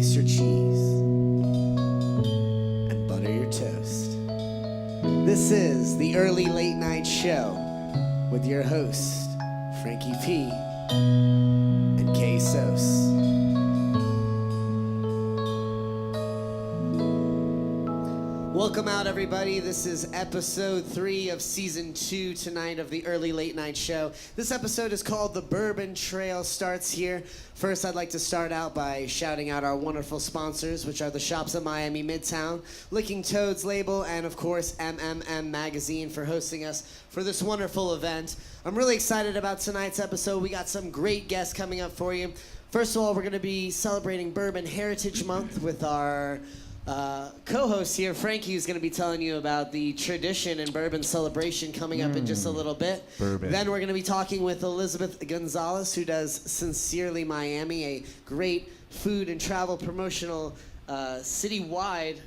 slice your cheese, and butter your toast. This is the Early Late Night Show with your host, Frankie P and K-Sos. Welcome out, everybody. This is episode 3 of season 2 tonight of the Early Late Night Show. This episode is called The Bourbon Trail Starts Here. First, I'd like to start out by shouting out our wonderful sponsors, which are the Shops at Miami Midtown, Licking Toads Label, and of course, MMM Magazine for hosting us for this wonderful event. I'm really excited about tonight's episode. We got some great guests coming up for you. First of all, we're going to be celebrating Bourbon Heritage Month with our co-host here, Frankie, who's going to be telling you about the tradition and bourbon celebration coming up in just a little bit. Bourbon. Then we're going to be talking with Elizabeth Gonzalez, who does Sincerely Miami, a great food and travel promotional citywide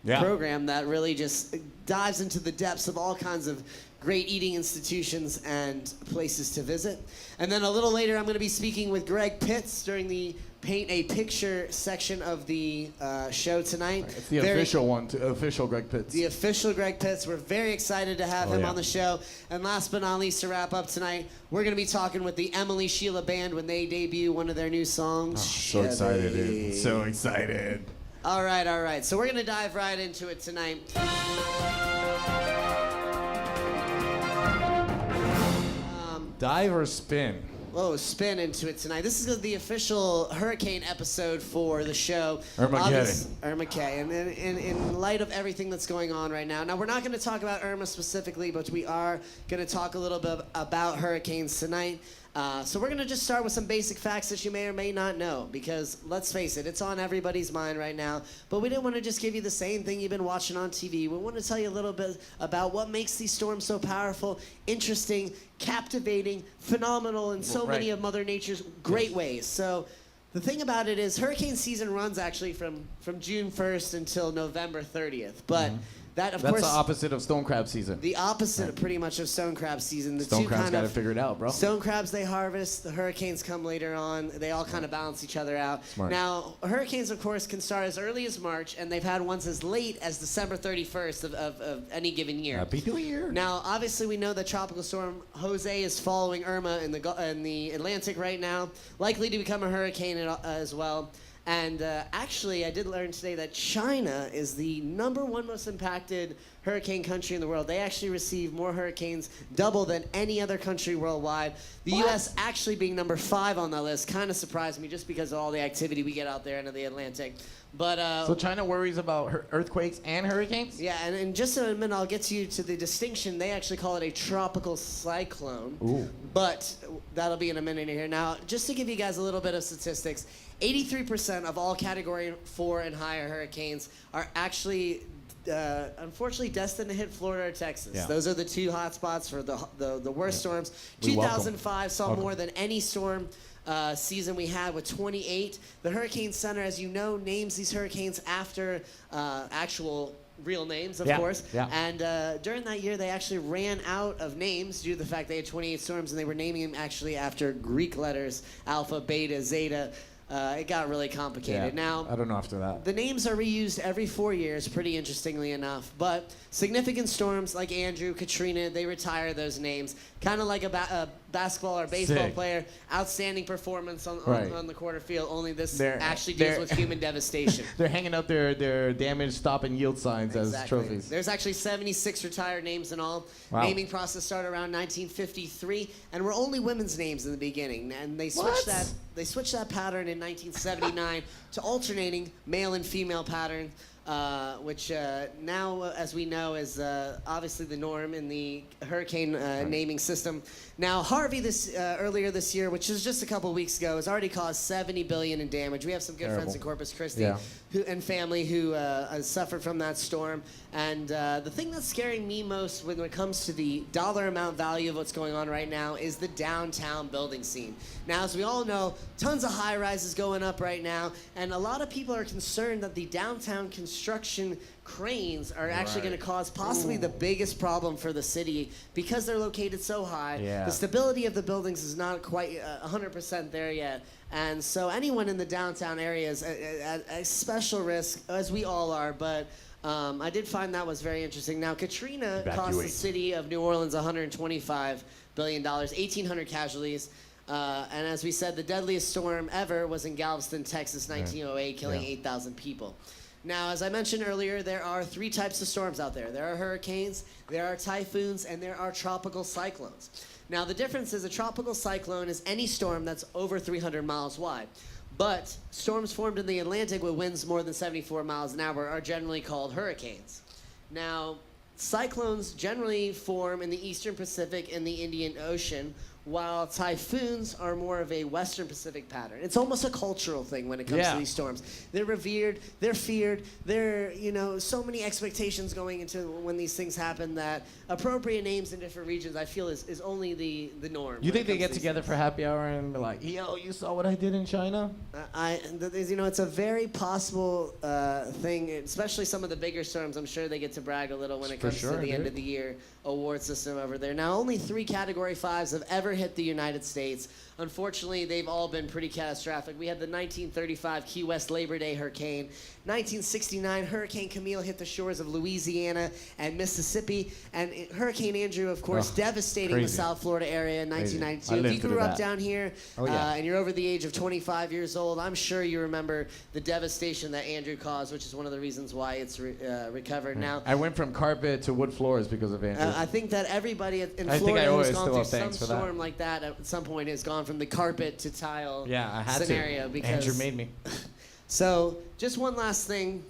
program that really just dives into the depths of all kinds of great eating institutions and places to visit. And then a little later, I'm going to be speaking with Greg Pitts during the Paint a Picture section of the show tonight. It's the official one, official Greg Pitts. The official Greg Pitts. We're very excited to have him on the show. And last but not least, to wrap up tonight, we're going to be talking with the Emily Sheila Band when they debut one of their new songs. So excited, dude. So excited. All right. So we're going to dive right into it tonight. Dive or spin? Spin into it tonight. This is the official hurricane episode for the show. Irma K. And in light of everything that's going on right now. Now, we're not going to talk about Irma specifically, but we are going to talk a little bit about hurricanes tonight. So we're going to just start with some basic facts that you may or may not know, because let's face it, it's on everybody's mind right now. But we didn't want to just give you the same thing you've been watching on TV. We want to tell you a little bit about what makes these storms so powerful, interesting, captivating, phenomenal in so many of Mother Nature's great ways. So the thing about it is hurricane season runs actually from June 1st until November 30th. But that's the opposite of stone crab season. The opposite of pretty much of stone crab season. The stone two crabs kind got to of figure it out, bro. Stone crabs they harvest. The hurricanes come later on. They all kind of balance each other out. Smart. Now, hurricanes, of course, can start as early as March, and they've had ones as late as December 31st of any given year. Happy New Year. Now, obviously, we know that Tropical Storm Jose is following Irma in the Atlantic right now, likely to become a hurricane as well. And actually, I did learn today that China is the #1 most impacted hurricane country in the world. They actually receive more hurricanes, double than any other country worldwide. The U.S. actually being number 5 on that list kind of surprised me just because of all the activity we get out there into the Atlantic. But so China worries about earthquakes and hurricanes? Yeah, and in just a minute, I'll get to the distinction. They actually call it a tropical cyclone. Ooh. But that'll be in a minute here. Now, just to give you guys a little bit of statistics, 83% of all Category 4 and higher hurricanes are actually, unfortunately, destined to hit Florida or Texas. Yeah. Those are the two hot spots for the worst storms. 2005 saw more than any storm season we had with 28. The Hurricane Center, as you know, names these hurricanes after actual real names, of course. Yeah. And during that year, they actually ran out of names due to the fact they had 28 storms, and they were naming them actually after Greek letters, alpha, beta, zeta. It got really complicated. Yeah, now, I don't know after that. The names are reused every 4 years, pretty interestingly enough. But significant storms like Andrew, Katrina, they retire those names. Kind of like a basketball or baseball player, outstanding performance on the quarter field. Only this actually deals with human devastation. They're hanging up their damage, stop, and yield signs as trophies. There's actually 76 retired names in all. Wow. Naming process started around 1953, and were only women's names in the beginning. And they switched that. They switched that pattern in 1979 to alternating male and female patterns. Which now, as we know, is obviously the norm in the hurricane naming system. Now, Harvey earlier this year, which was just a couple weeks ago, has already caused $70 billion in damage. We have some good friends in Corpus Christi and family who suffered from that storm. And the thing that's scaring me most when it comes to the dollar amount value of what's going on right now is the downtown building scene. Now, as we all know, tons of high-rises going up right now, and a lot of people are concerned that the downtown construction construction cranes are actually going to cause possibly the biggest problem for the city because they're located so high. Yeah. The stability of the buildings is not quite 100% there yet. And so anyone in the downtown area is at a special risk, as we all are, but I did find that was very interesting. Now, Katrina cost the city of New Orleans $125 billion, 1,800 casualties. And as we said, the deadliest storm ever was in Galveston, Texas, 1908, killing 8,000 people. Now, as I mentioned earlier, there are 3 types of storms out there. There are hurricanes, there are typhoons, and there are tropical cyclones. Now, the difference is a tropical cyclone is any storm that's over 300 miles wide. But storms formed in the Atlantic with winds more than 74 miles an hour are generally called hurricanes. Now, cyclones generally form in the Eastern Pacific and the Indian Ocean, while typhoons are more of a Western Pacific pattern. It's almost a cultural thing when it comes to these storms. They're revered, they're feared, there are so many expectations going into when these things happen that appropriate names in different regions, I feel, is only the norm. You think they get together for happy hour and be like, yo, you saw what I did in China? It's a very possible thing, especially some of the bigger storms. I'm sure they get to brag a little when it comes to the end of the year award system over there. Now, only 3 Category 5s have ever hit the United States. Unfortunately, they've all been pretty catastrophic. We had the 1935 Key West Labor Day hurricane. 1969, Hurricane Camille hit the shores of Louisiana and Mississippi. And Hurricane Andrew, of course, devastating the South Florida area in 1992. If you grew up down here and you're over the age of 25 years old, I'm sure you remember the devastation that Andrew caused, which is one of the reasons why it's recovered now. I went from carpet to wood floors because of Andrew. I think that everybody in Florida who's gone through some storm like that at some point has gone from the carpet to tile scenario. Because Andrew made me. So, just one last thing.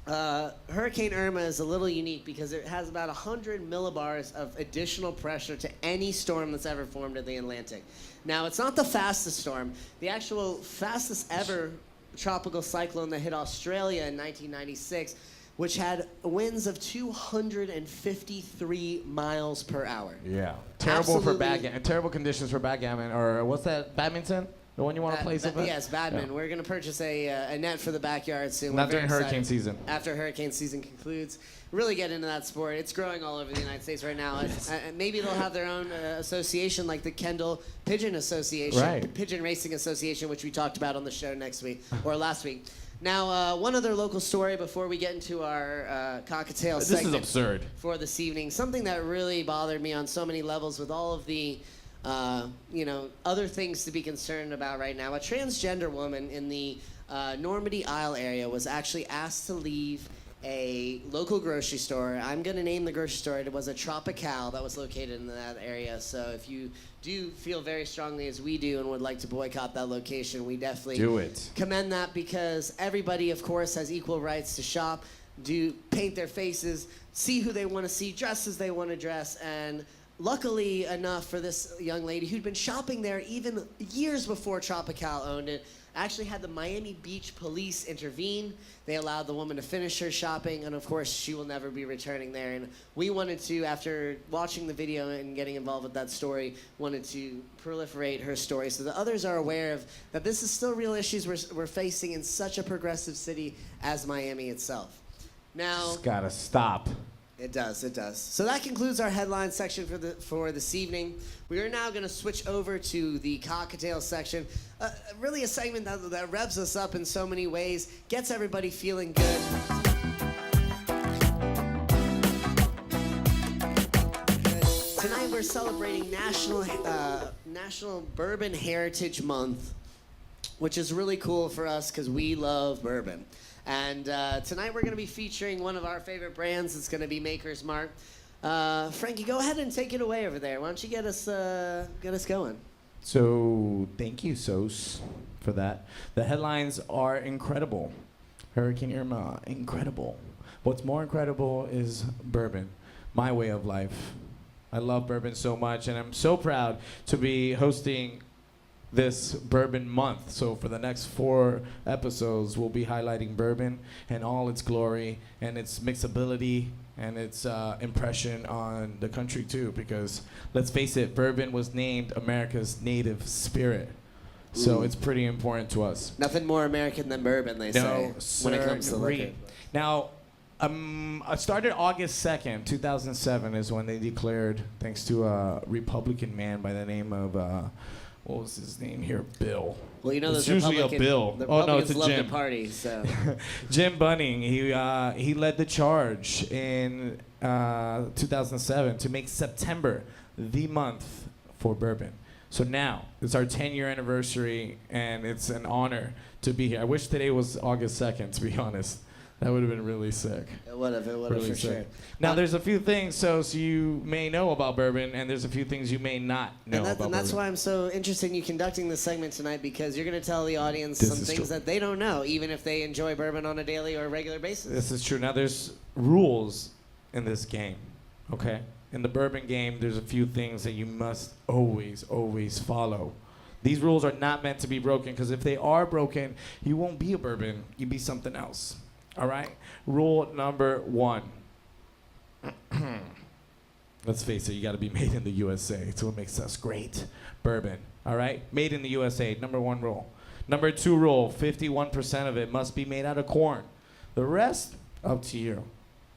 Hurricane Irma is a little unique because it has about 100 millibars of additional pressure to any storm that's ever formed in the Atlantic. Now, it's not the fastest storm. The actual fastest ever tropical cyclone that hit Australia in 1996, which had winds of 253 miles per hour. Yeah. Terrible conditions for backgammon, or what's that, badminton? The one you want to play something? Yes, badminton. Yeah. We're going to purchase a net for the backyard soon. Not during hurricane season. After hurricane season concludes. Really get into that sport. It's growing all over the United States right now. Maybe they'll have their own association like the Kendall Pigeon Association, Pigeon Racing Association, which we talked about on the show last week. Now, one other local story before we get into our cocktail segment. This is absurd. For this evening. Something that really bothered me on so many levels with all of the other things to be concerned about right now. A transgender woman in the Normandy Isle area was actually asked to leave a local grocery store. I'm going to name the grocery store. It was a Tropical that was located in that area. So if you do feel very strongly as we do and would like to boycott that location, we definitely commend that, because everybody, of course, has equal rights to shop, paint their faces, see who they want to see, dress as they want to dress, and luckily enough for this young lady who'd been shopping there even years before Tropical owned it, actually had the Miami Beach police intervene. They allowed the woman to finish her shopping, and of course she will never be returning there. And we wanted to, after watching the video and getting involved with that story, wanted to proliferate her story so that others are aware of that this is still real issues we're facing in such a progressive city as Miami itself. Now, it's gotta stop. It does. So that concludes our headline section for this evening. We are now going to switch over to the cocktail section. Really a segment that revs us up in so many ways, gets everybody feeling good. Tonight we're celebrating National Bourbon Heritage Month, which is really cool for us because we love bourbon. And tonight we're going to be featuring one of our favorite brands. It's going to be Maker's Mark. Frankie, go ahead and take it away over there. Why don't you get us going? So thank you, Sos, for that. The headlines are incredible. Hurricane Irma, incredible. What's more incredible is bourbon, my way of life. I love bourbon so much, and I'm so proud to be hosting this bourbon month. So for the next 4 episodes, we'll be highlighting bourbon and all its glory and its mixability and its impression on the country too, because let's face it, bourbon was named America's native spirit. So it's pretty important to us. Nothing more American than bourbon, they say, when it comes to liquor. Now, I started August 2nd, 2007 is when they declared, thanks to a Republican man by the name of, what was his name here? Bill. Well, you know, it's there's usually a Bill. The Oh, no, it's Republicans a love Jim. to party, so. Jim Bunning, he led the charge in 2007 to make September the month for bourbon. So now, it's our 10-year anniversary, and it's an honor to be here. I wish today was August 2nd, to be honest. That would have been really sick. It would have, Really for sick. sure. Now, there's a few things, so you may know about bourbon, and there's a few things you may not know about And that's bourbon. why I'm so interested in you conducting this segment tonight, because you're going to tell the audience This some is things true. that they don't know, even if they enjoy bourbon on a daily or regular basis. This is true. Now, there's rules in this game, okay? In the bourbon game, there's a few things that you must always, always follow. These rules are not meant to be broken, because if they are broken, you won't be a bourbon. You'll be something else. All right? Rule number 1. Let's face it, you got to be made in the USA. It's what makes us great. Bourbon. All right? Made in the USA. Number 1 rule. Number 2 rule, 51% of it must be made out of corn. The rest, up to you.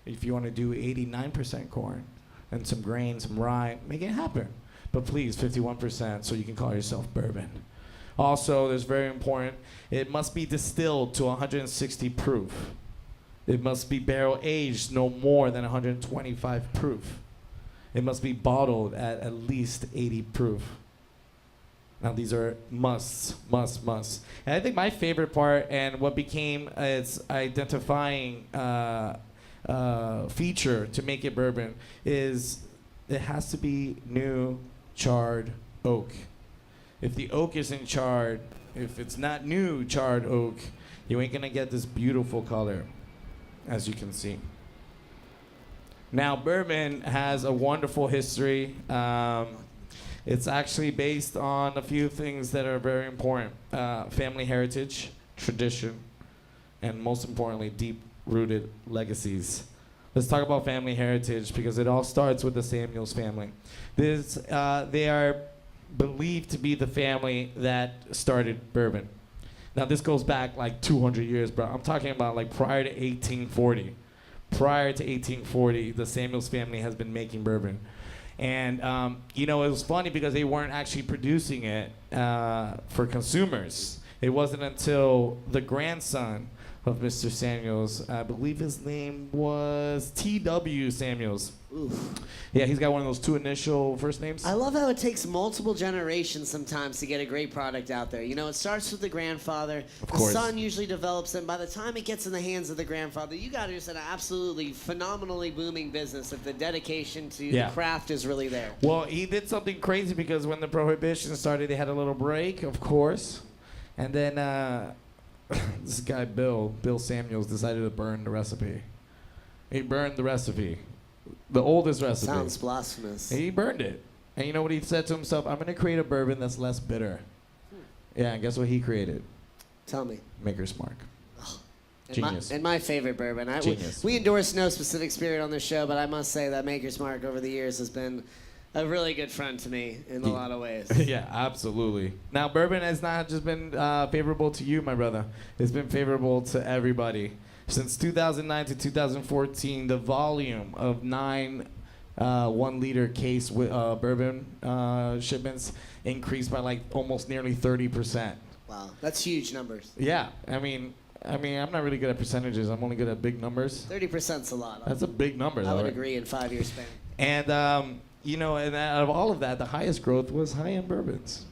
If you want to do 89% corn and some grain, some rye, make it happen. But please, 51% so you can call yourself bourbon. Also, there's very important, it must be distilled to 160 proof. It must be barrel aged no more than 125 proof. It must be bottled at least 80 proof. Now these are musts. And I think my favorite part and what became its identifying feature to make it bourbon is it has to be new charred oak. If the oak isn't charred, if it's not new charred oak, you ain't gonna get this beautiful color, as you can see. Now, bourbon has a wonderful history. It's actually based on a few things that are very important. Family heritage, tradition, and most importantly, deep-rooted legacies. Let's talk about family heritage because it all starts with the Samuels family. They are believed to be the family that started bourbon. Now this goes back like 200 years, bro. I'm talking about like prior to 1840. Prior to 1840, the Samuels family has been making bourbon. And, you know, it was funny because they weren't actually producing it for consumers. It wasn't until the grandson of Mr. Samuels, I believe his name was T.W. Samuels. Oof. Yeah, he's got one of those 2 initial first names. I love how it takes multiple generations sometimes to get a great product out there. You know, it starts with the grandfather. Of the course. son usually develops, and by the time it gets in the hands of the grandfather, you got just an absolutely phenomenally booming business if the dedication to the craft is really there. Well, he did something crazy because when the Prohibition started, they had a little break, of course. And then this guy, Bill Samuels, decided to burn the recipe. He burned the recipe. The oldest recipe. Sounds blasphemous. He burned it. And you know what he said to himself? I'm going to create a bourbon that's less bitter. Yeah, and guess what he created? Tell me. Maker's Mark. Genius. And my favorite bourbon. We endorse no specific spirit on this show, but I must say that Maker's Mark over the years has been a really good friend to me in a lot of ways. Yeah, absolutely. Now, bourbon has not just been favorable to you, my brother. It's been favorable to everybody. Since 2009 to 2014, the volume of 9 1-liter case bourbon shipments increased by like almost nearly 30%. Wow, that's huge numbers. Yeah, I mean, I'm not really good at percentages. I'm only good at big numbers. 30%'s a lot. That's a big number, though. I would right? agree in 5-year span. And you know, and out of all of that, the highest growth was high-end bourbons.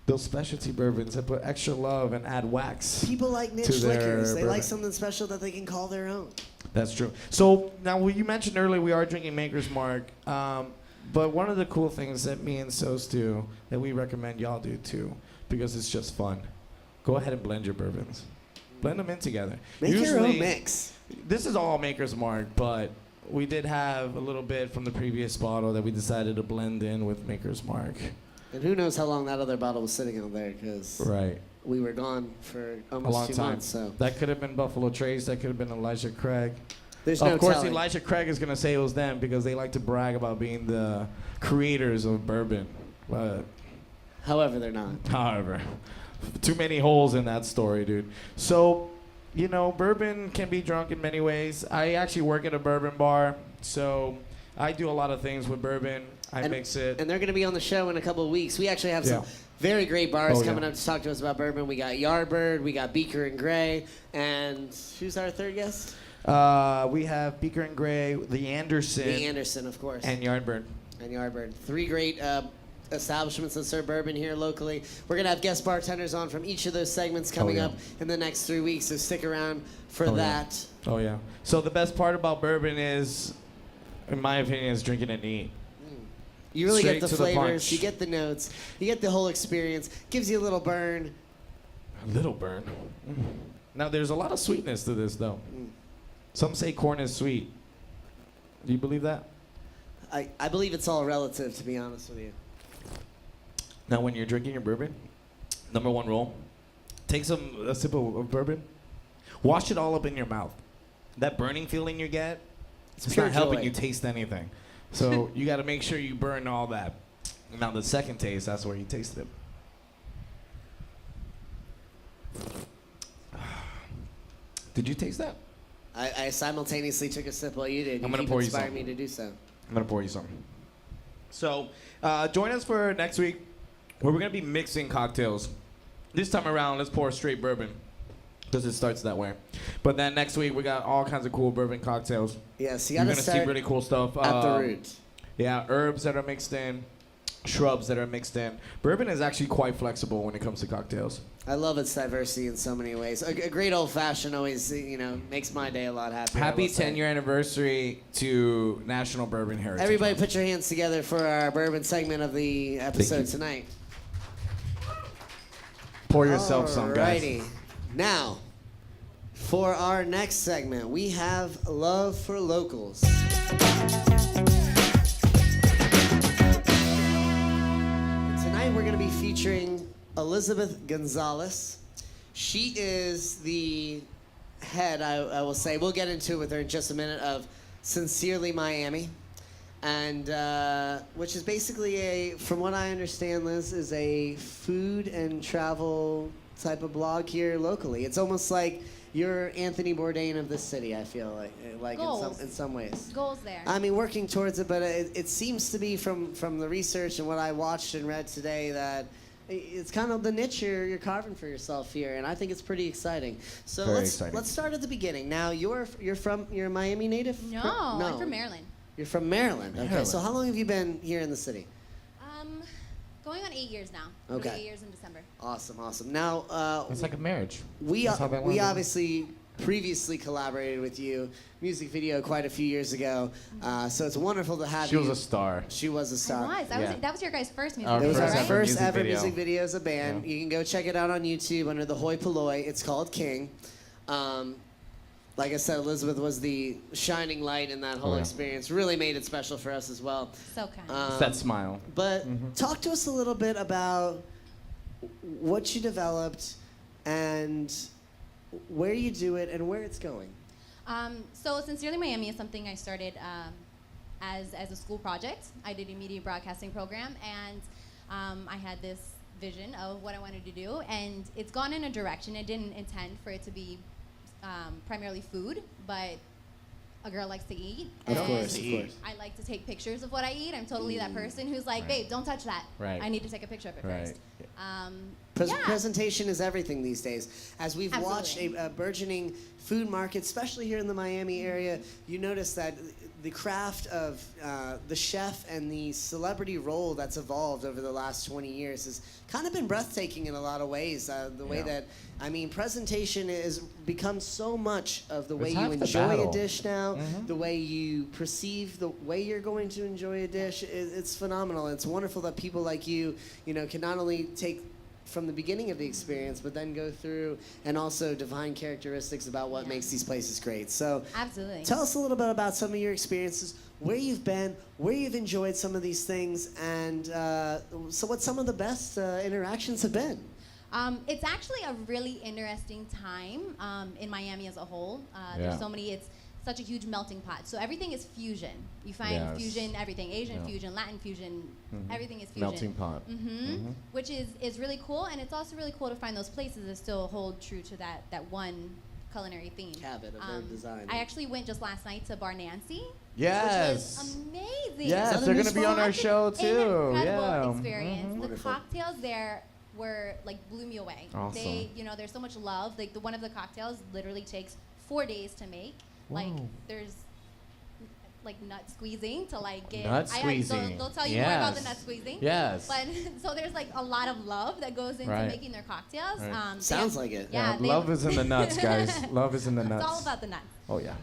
Those specialty bourbons that put extra love and add wax. People like niche to their liquors. They bourbon. like something special that they can call their own. That's true. So now, well, you mentioned earlier we are drinking Maker's Mark, but one of the cool things that me and Sos do that we recommend y'all do too, because it's just fun. Go ahead and blend your bourbons. Blend them in together. Make your Usually, own mix. This is all Maker's Mark, but we did have a little bit from the previous bottle that we decided to blend in with Maker's Mark. And who knows how long that other bottle was sitting out there, because we were gone for almost a long 2 time. months. So that could have been Buffalo Trace. That could have been Elijah Craig. there's no Of course, telling. Elijah Craig is going to say it was them because they like to brag about being the creators of bourbon. But However, they're not. However, too many holes in that story, dude. So, you know, bourbon can be drunk in many ways. I actually work at a bourbon bar, so I do a lot of things with bourbon. I mix it. And they're going to be on the show in a couple of weeks. We actually have some very great bars coming up to talk to us about bourbon. We got Yardbird, we got Beaker and Gray, and who's our third guest? We have Beaker and Gray, the Anderson. The Anderson, of course. And Yardbird. And Yardbird. Three great establishments that serve bourbon here locally. We're going to have guest bartenders on from each of those segments coming up in the next 3 weeks, so stick around for that. Oh, yeah. So the best part about bourbon is, in my opinion, is drinking it neat. You really Straight get the to the flavors, punch. you get the notes, you get the whole experience. Gives you a little burn. A little burn. Now, there's a lot of sweetness to this, though. Some say corn is sweet. Do you believe that? I believe it's all relative, to be honest with you. Now, when you're drinking your bourbon, number one rule, take a sip of bourbon, wash it all up in your mouth. That burning feeling you get, it's pure not helping joy. you taste anything. So you got to make sure you burn all that. Now, the second taste, that's where you taste it. Did you taste that? I simultaneously took a sip while you did. I'm gonna pour you inspired some. me to do so. I'm going to pour you some. So, join us for next week where we're going to be mixing cocktails. This time around, let's pour straight bourbon because it starts that way. But then next week, we got all kinds of cool bourbon cocktails. Yes, you You're got to going to see start really cool stuff. at the root. Yeah, herbs that are mixed in, shrubs that are mixed in. Bourbon is actually quite flexible when it comes to cocktails. I love its diversity in so many ways. A great old fashioned always, makes my day a lot happier. Happy 10-year anniversary to National Bourbon Heritage. Everybody Month. put your hands together for our bourbon segment of the episode tonight. Pour yourself some, guys. Alrighty. Now, for our next segment, we have Love for Locals. Tonight we're going to be featuring Elizabeth Gonzalez. She is the head, I will say, we'll get into it with her in just a minute, of Sincerely Miami. And which is basically from what I understand, Liz, is a food and travel type of blog here locally. It's almost like you're Anthony Bourdain of this city, I feel like in some ways. Goals there. I mean, working towards it, but it seems to be from the research and what I watched and read today that it's kind of the niche you're carving for yourself here, and I think it's pretty exciting. So let's start at the beginning. Now, you're a Miami native? No, I'm from Maryland. You're from Maryland. Okay. Maryland. So how long have you been here in the city? Going on 8 years now. Okay. 8 years in December. Awesome. Now, It's like a marriage. we That's how that we went. obviously previously collaborated with you, music video quite a few years ago. So it's wonderful to have She you. was a star. She was a star. I was. Yeah. That was your guys' first music Our It was video, our first right? ever first music ever video. music video as a band. Yeah. You can go check it out on YouTube under the Hoi Polloi. It's called King. Like I said, Elizabeth was the shining light in that whole experience. Really made it special for us as well. So kind. It's that smile. But talk to us a little bit about what you developed and where you do it and where it's going. So Sincerely Miami is something I started as a school project. I did a media broadcasting program, and I had this vision of what I wanted to do, and it's gone in a direction. I didn't intend for it to be primarily food, but a girl likes to eat. Of and course. I like to take pictures of what I eat. I'm totally that person who's like, babe, don't touch that. Right. I need to take a picture of it first. Yeah. Presentation is everything these days. As we've watched Absolutely. a burgeoning food market, especially here in the Miami area, you notice that the craft of the chef and the celebrity role that's evolved over the last 20 years has kind of been breathtaking in a lot of ways. The way that, presentation has become so much of the way you enjoy a dish now, the way you perceive the way you're going to enjoy a dish. It's phenomenal. It's wonderful that people like you, can not only take from the beginning of the experience, but then go through and also define characteristics about what makes these places great. So Absolutely. tell us a little bit about some of your experiences, where you've been, where you've enjoyed some of these things, and so what some of the best interactions have been. It's actually a really interesting time in Miami as a whole. There's so many. It's such a huge melting pot. So everything is fusion. You find fusion, everything, Asian fusion, Latin fusion, everything is fusion. Melting pot. Which is really cool, and it's also really cool to find those places that still hold true to that one culinary theme. Habit of their design. I actually went just last night to Bar Nancy. Yes. Which was amazing. Yes, they're going to be on our show too. Incredible experience. The cocktails there were like blew me away. Awesome. They, there's so much love. Like one of the cocktails literally takes 4 days to make. Like there's like nut squeezing to like get. Nut squeezing. They'll tell you more about the nut squeezing. Yes. But so there's like a lot of love that goes into making their cocktails. Right. Sounds like it. Yeah. Love is in the nuts, guys. Love is in the nuts. It's all about the nuts. Oh yeah.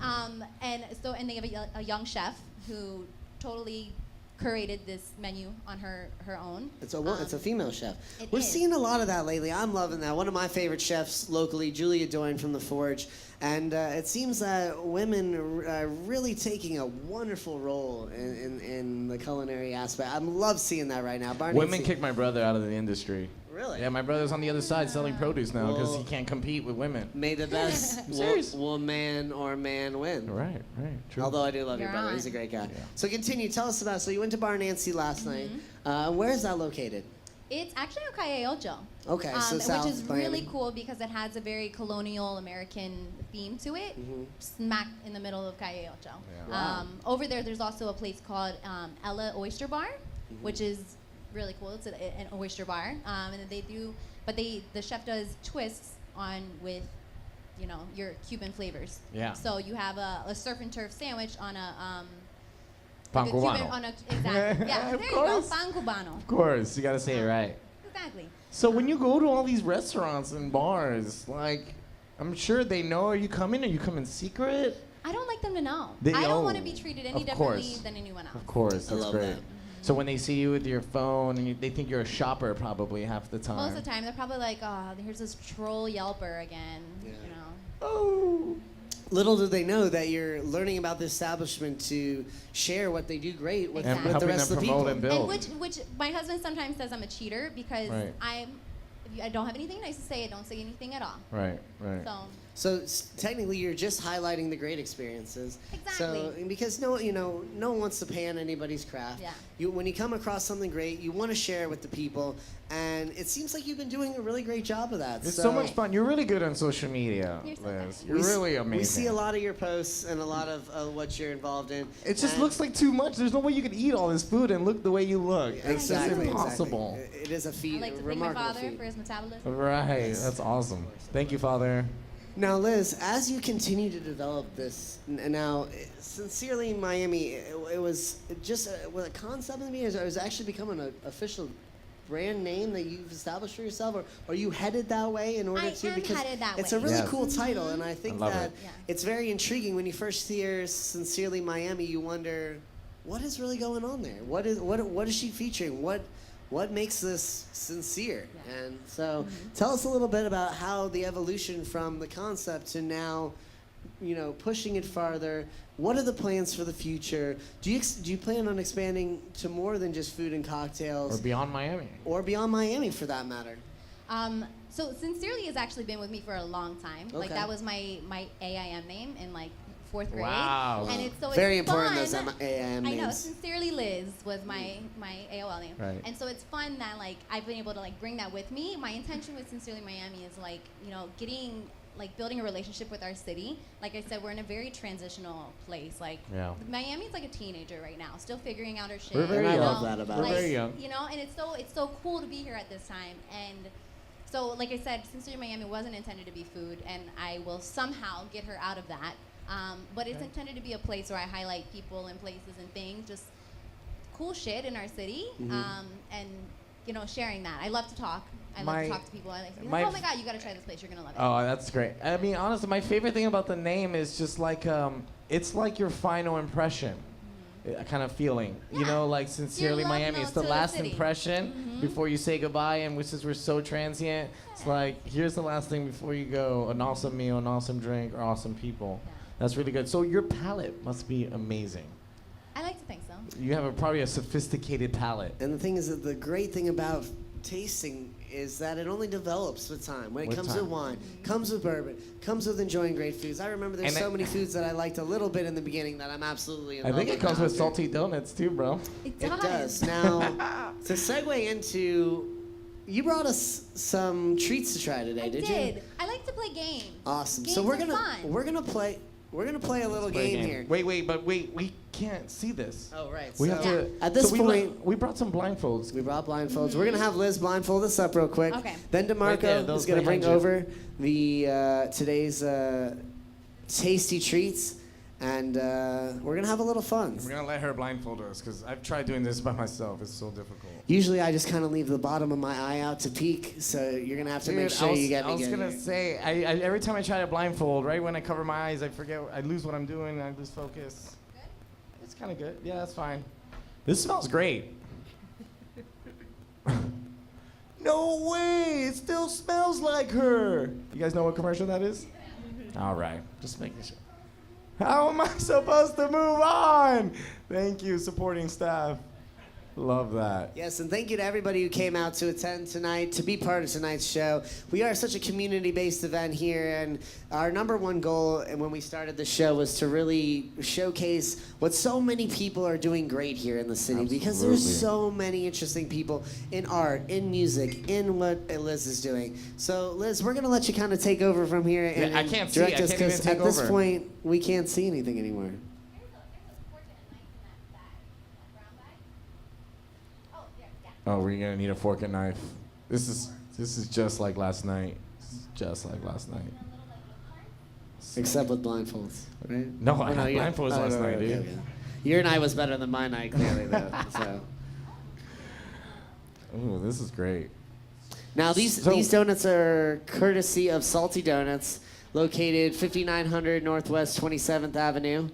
And they have a young chef who totally curated this menu on her own. It's a female chef. We're is. seeing a lot of that lately. I'm loving that. One of my favorite chefs locally, Julia Doyne from The Forge. And it seems that women are really taking a wonderful role in the culinary aspect. I love seeing that right now. Women kicked my brother out of the industry. Really? Yeah, my brother's on the other side selling produce now because he can't compete with women. May the best woman or man win. Right, true. Although I do love your brother. He's a great guy. Yeah. So continue. Tell us about, so you went to Bar Nancy last night. Where is that located? It's actually on Calle Ocho. Okay, so South which is Miami. really cool because it has a very colonial American theme to it, smack in the middle of Calle Ocho. Yeah. Wow. Over there's also a place called Ella Oyster Bar, which is really cool. It's an oyster bar, and the chef does twists on with, your Cuban flavors. Yeah. So you have a surf and turf sandwich on a Pan cubano. Exactly. Yeah. Of there course. you go. Pan cubano. Of course, you gotta say it right. Exactly. So when you go to all these restaurants and bars, like, I'm sure they know. Are you coming? Are you coming secret? I don't like them to know. They I know. don't want to be treated any differently than anyone else. Of course, that's love great. that. So when they see you with your phone, and they think you're a shopper probably half the time. Most of the time, they're probably like, "Oh, here's this troll Yelper again." Yeah. Oh. Little do they know that you're learning about the establishment to share what they do great with, Exactly. with the Helping rest them of the promote people. and build. And which my husband sometimes says I'm a cheater because I don't have anything nice to say. I don't say anything at all. Right. So technically, you're just highlighting the great experiences. Exactly. So because no one wants to pan anybody's craft. Yeah. When you come across something great, you want to share it with the people, and it seems like you've been doing a really great job of that. It's so much fun. You're really good on social media, You're so Liz. kind. You're really amazing. We see a lot of your posts and a lot of what you're involved in. It just looks like too much. There's no way you can eat all this food and look the way you look. It's just Exactly. impossible. It is a feat. I like to thank my remarkable father feat. for his metabolism. Right. That's awesome. Thank you, Father. Now, Liz, as you continue to develop this, now, Sincerely Miami, it was just a concept in me, or it was actually becoming an official brand name that you've established for yourself, or are you headed that way in order I to? am Because headed that it's way. a really Yes. cool title, and I think love that it. Yeah. it's very intriguing when you first hear Sincerely Miami. You wonder, what is really going on there? What is she featuring? What makes this sincere? Yeah. And so tell us a little bit about how the evolution from the concept to now, pushing it farther. What are the plans for the future? Do you plan on expanding to more than just food and cocktails? Or beyond Miami. Or beyond Miami, for that matter? So Sincerely has actually been with me for a long time. Like Okay. that was my AIM name in like 4th grade. Wow. And it's Very important, fun. those AIM I know. names. Sincerely Liz was my AOL name. Right. And so it's fun that like I've been able to like bring that with me. My intention with Sincerely Miami is like, building a relationship with our city. Like I said, we're in a very transitional place. Like Miami's like a teenager right now, still figuring out her shit. We're very And I young. love that about We're us. very young. And it's so cool to be here at this time. And so, like I said, Sincerely Miami wasn't intended to be food, and I will somehow get her out of that. But it's intended to be a place where I highlight people and places and things, just cool shit in our city, and sharing that. I love to talk. I love to talk to people. I like to be like, oh my God, you got to try this place. You're gonna love it. Oh, that's great. I mean, honestly, my favorite thing about the name is just like it's like your final impression. Kind of feeling, like Sincerely love Miami. note It's the to the last city. impression before you say goodbye, and since we're so transient, it's like here's the last thing before you go: an awesome meal, an awesome drink, or awesome people. Yeah. That's really good. So your palate must be amazing. I like to think so. You have probably a sophisticated palate. And the thing is that the great thing about tasting is that it only develops with time. When it With comes time. with wine, comes with bourbon, comes with enjoying great foods. I remember there's And so it- many foods that I liked a little bit in the beginning that I'm absolutely in I love think it with comes now. with salty donuts too, bro. It It does. Now, to segue into, you brought us some treats to try today, I did did. you? I like to play games. Awesome. Games so we're are gonna fun. we're gonna play a little Play a game here. Wait, we can't see this. Oh right. We so have to. At this so we point, we brought some blindfolds. we brought blindfolds. We're gonna have Liz blindfold us up real quick. Okay. Then Right there, DeMarco those is gonna bring behind you. over the today's tasty treats, and we're gonna have a little fun. We're gonna let her blindfold us because I've tried doing this by myself. It's so difficult. Usually, I just kind of leave the bottom of my eye out to peek, so you're gonna have to make Dude, sure you get me I was good gonna here. say, I every time I try to blindfold, right when I cover my eyes, I forget, I lose what I'm doing, I lose focus. It's kind of good. Yeah, that's fine. This smells great. No way! It still smells like her. You guys know what commercial that is? All right, just making sure. How am I supposed to move on? Thank you, supporting staff. Love that. Yes, and thank you to everybody who came out to attend tonight, to be part of tonight's show. We are such a community-based event here, and our number one goal and when we started the show was to really showcase what so many people are doing great here in the city, because there's Absolutely. so many interesting people in art, in music, in what Liz is doing. So, Liz, we're going to let you kind of take over from here and, Yeah, I can't and see. direct I us, can't even 'cause take at this over. point, we can't see anything anymore. Oh, we're gonna need a fork and knife. This is just like last night. This is just like last night. Except with blindfolds, right? No, I had you- blindfolds oh, last right, night, right, dude. okay, okay. Your night was better than my night, clearly, though. So. Ooh, this is great. Now, these So- donuts are courtesy of Salty Donuts, located 5900 Northwest 27th Avenue,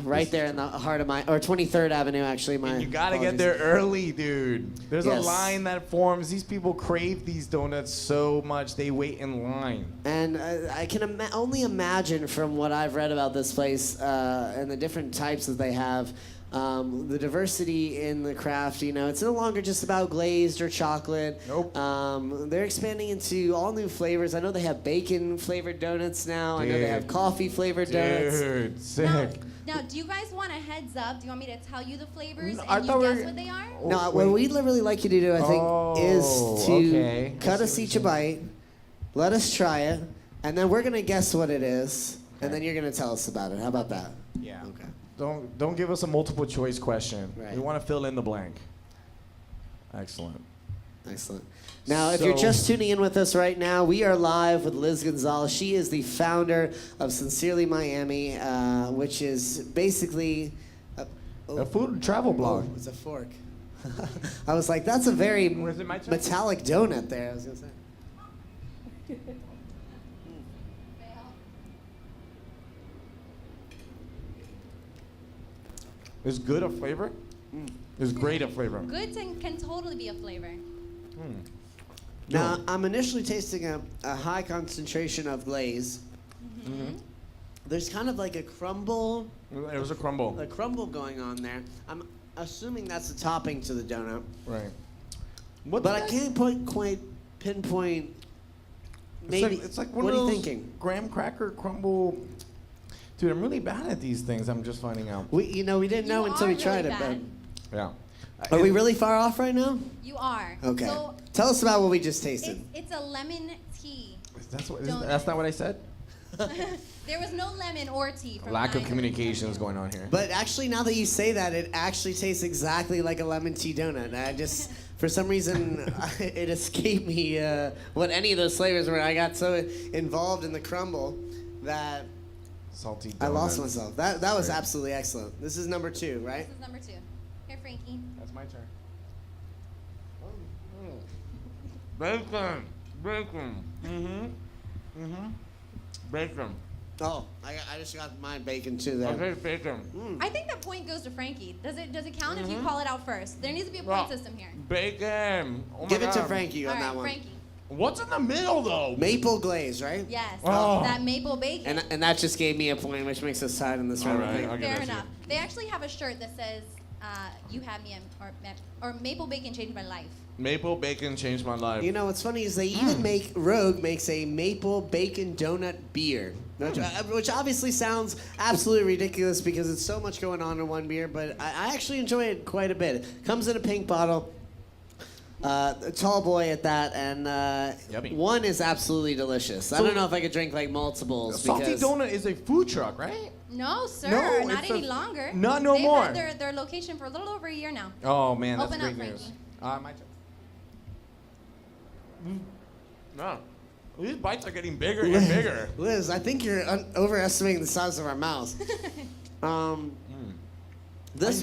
right there in the heart of or 23rd Avenue, actually. And you gotta get there early, dude. There's Yes. a line that forms. These people crave these donuts so much they wait in line. And I can only imagine from what I've read about this place and the different types that they have, the diversity in the craft. You know, it's no longer just about glazed or chocolate. Nope. They're expanding into all new flavors. I know they have bacon flavored donuts now. I know they have Dude. coffee flavored donuts. Dude, sick. Now, do you guys want a heads up? Do you want me to tell you the flavors No, I and you thought we guess were- what they are? Oh, No, wait. what we'd really like you to do, I think, is to okay. cut I us see each a what bite, let us try it, and then we're gonna guess what it is, and Okay. then you're gonna tell us about it. How about that? Yeah. Okay. Don't give us a multiple choice question. Right. We want to fill in the blank. Excellent. Excellent. Now, if you're So- just tuning in with us right now, we are live with Liz Gonzalez. She is the founder of Sincerely Miami, which is basically A food travel blog. Oh, it's a fork. I was like, that's a very Was it my turn? metallic donut there. I was gonna say. Is good a flavor? Is great a flavor? Good can totally be a flavor. Now, I'm initially tasting a high concentration of glaze. Mm-hmm. There's kind of like a crumble It was a crumble. going on there. I'm assuming that's the topping to the donut. Right. But I can't quite pinpoint. Maybe. It's like one what of are you those thinking? graham cracker crumble. Dude, I'm really bad at these things. I'm just finding out. We didn't know You until are we tried really it. bad. Yeah. But are we really far off right now? You are. Okay. So Tell us about what we just tasted. it's a lemon tea. That's not what I said? There was no lemon or tea. From Lack of mine. communication is going on here. But actually, now that you say that, it actually tastes exactly like a lemon tea donut. I just, for some reason, it escaped me what any of those flavors were. I got so involved in the crumble that Salty donuts. I lost myself. That was Right. absolutely excellent. This is number 2, right? This is number 2. Here, Frankie. That's my turn. Bacon. Bacon. Bacon. Oh, I just got my bacon too there. Okay, bacon. I think the point goes to Frankie. Does it count if you call it out first? There needs to be a point system here. Bacon. Oh my Give it to God. Frankie on All that right, one. Frankie. What's in the middle though? Maple glaze, right? Yes. Oh. That maple bacon. And that just gave me a point, which makes us tied in this All round. right, I think. I'll give Fair it to you. enough. They actually have a shirt that says you have me, or maple bacon changed my life. Maple bacon changed my life. You know what's funny is they even make Rogue makes a maple bacon donut beer, which obviously sounds absolutely ridiculous because it's so much going on in one beer. But I actually enjoy it quite a bit. Comes in a pink bottle, a tall boy at that, and Yummy. one is absolutely delicious. I So- don't know if I could drink like multiples. Salty because Donut is a food truck, right? No, sir, No, not it's any a- longer. Not no They've more. had their location for a little over a year now. Oh man, that's Open great up, news. Frankie. My turn. No, these bites are getting bigger and bigger. Liz, I think you're overestimating the size of our mouths. This I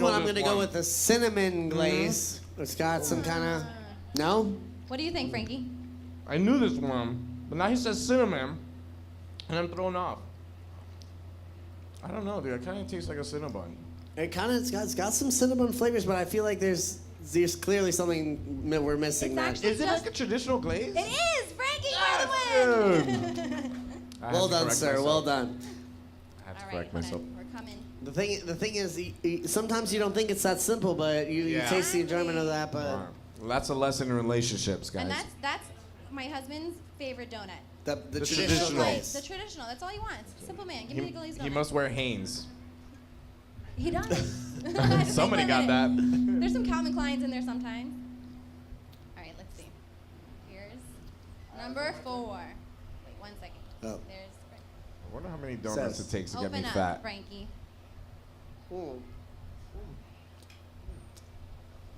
know one I'm this gonna go one. with the cinnamon glaze. It's got some kind of no. What do you think, Frankie? I knew this one, but now he says cinnamon, and I'm thrown off. I don't know, dude. It kind of tastes like a Cinnabon. It's got some cinnamon flavors, but I feel like there's clearly something we're missing It's there. actually- Is it like a traditional glaze? It is Frankie. Yes, You're the win. I have Well to done, correct sir. myself. Well done. I have to All right, correct hold myself. on. We're coming. The thing is, sometimes you don't think it's that simple, but you Yeah. taste the enjoyment of that. But Wow. Well, that's a lesson in relationships, guys. And that's my husband's favorite donut. the The traditional traditional. glaze. The traditional. That's all he wants. Simple man. Give me the glazed donut. He must wear Hanes. He does. I had to Somebody think got about that. it. There's some Calvin Kleins in there sometimes. All right, let's see. Here's number 4. Wait 1 second. Oh. There's I wonder how many donuts Says- it takes to get Open me up, fat. Frankie. Mm.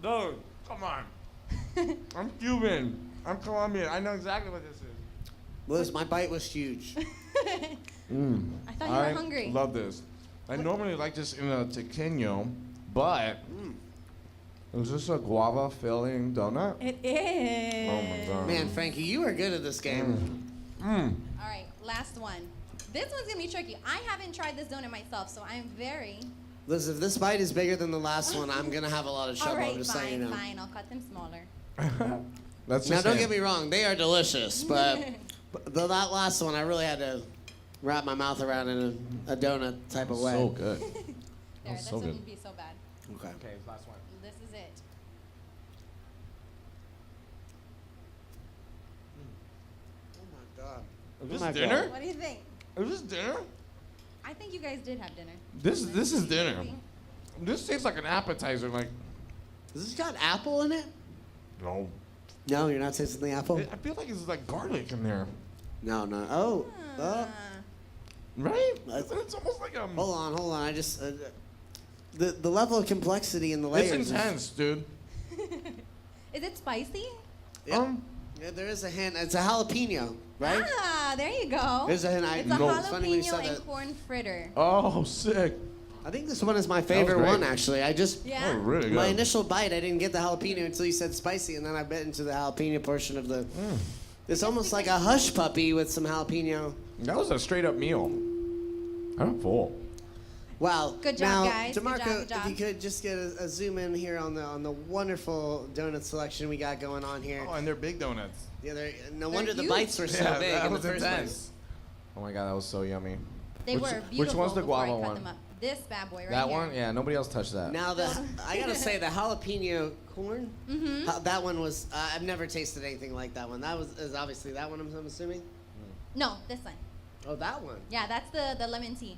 Dude, come on. I'm Cuban. I'm Colombian. I know exactly what this is. Liz, my bite was huge. I thought you were hungry. Love this. I normally like this in a tequeño, but is this a guava filling donut? It is. Oh my god. Man, Frankie, you are good at this game. All right, last one. This one's gonna be tricky. I haven't tried this donut myself, so I'm very. Liz, if this bite is bigger than the last one, I'm gonna have a lot of trouble. All right, I'm just saying, you know. fine. I'll cut them smaller. That's Now, just don't it. get me wrong, they are delicious, but that last one, I really had to wrap my mouth around in a donut type of way. So good. There, Oh, this so good. wouldn't be so bad. Okay. Okay, last one. This is it. Oh my god. Is this my dinner? God. What do you think? Is this dinner? I think you guys did have dinner. This is dinner. This tastes like an appetizer. Like Has this got apple in it? no. No, you're not tasting the apple? I feel like it's like garlic in there. No, no. Oh. Oh. Right? That's- It's almost like a. Hold on. I just. The level of complexity in the It's layers. intense, dude. Is it spicy? Yeah, there is a hint. It's a jalapeno, right? Ah, there you go. There's a hint. It's a No. It's funny when you jalapeno said and that. corn fritter. Oh, sick. I think this one is my favorite great. one, actually. I just. Yeah. Oh, really good. My initial bite, I didn't get the jalapeno until you said spicy, and then I bit into the jalapeno portion of the. It's almost like a hush puppy with some jalapeno. That was a straight up meal. I'm full. Wow. Good job, now, guys. Good DeMarco, job, good job. if you could just get a zoom in here on the wonderful donut selection we got going on here. Oh, and they're big donuts. Yeah, no They're wonder the huge. bites were so Yeah, big that in the was first intense. place. Oh my god, that was so yummy. They Which- were which beautiful one's the before I guava cut one? them up. This bad boy right That here. one? Yeah, nobody else touched that. Now I gotta say the jalapeno corn. That one was. I've never tasted anything like that one. That is obviously that one. I'm assuming. No, this one. Oh, that one. Yeah, that's the lemon tea.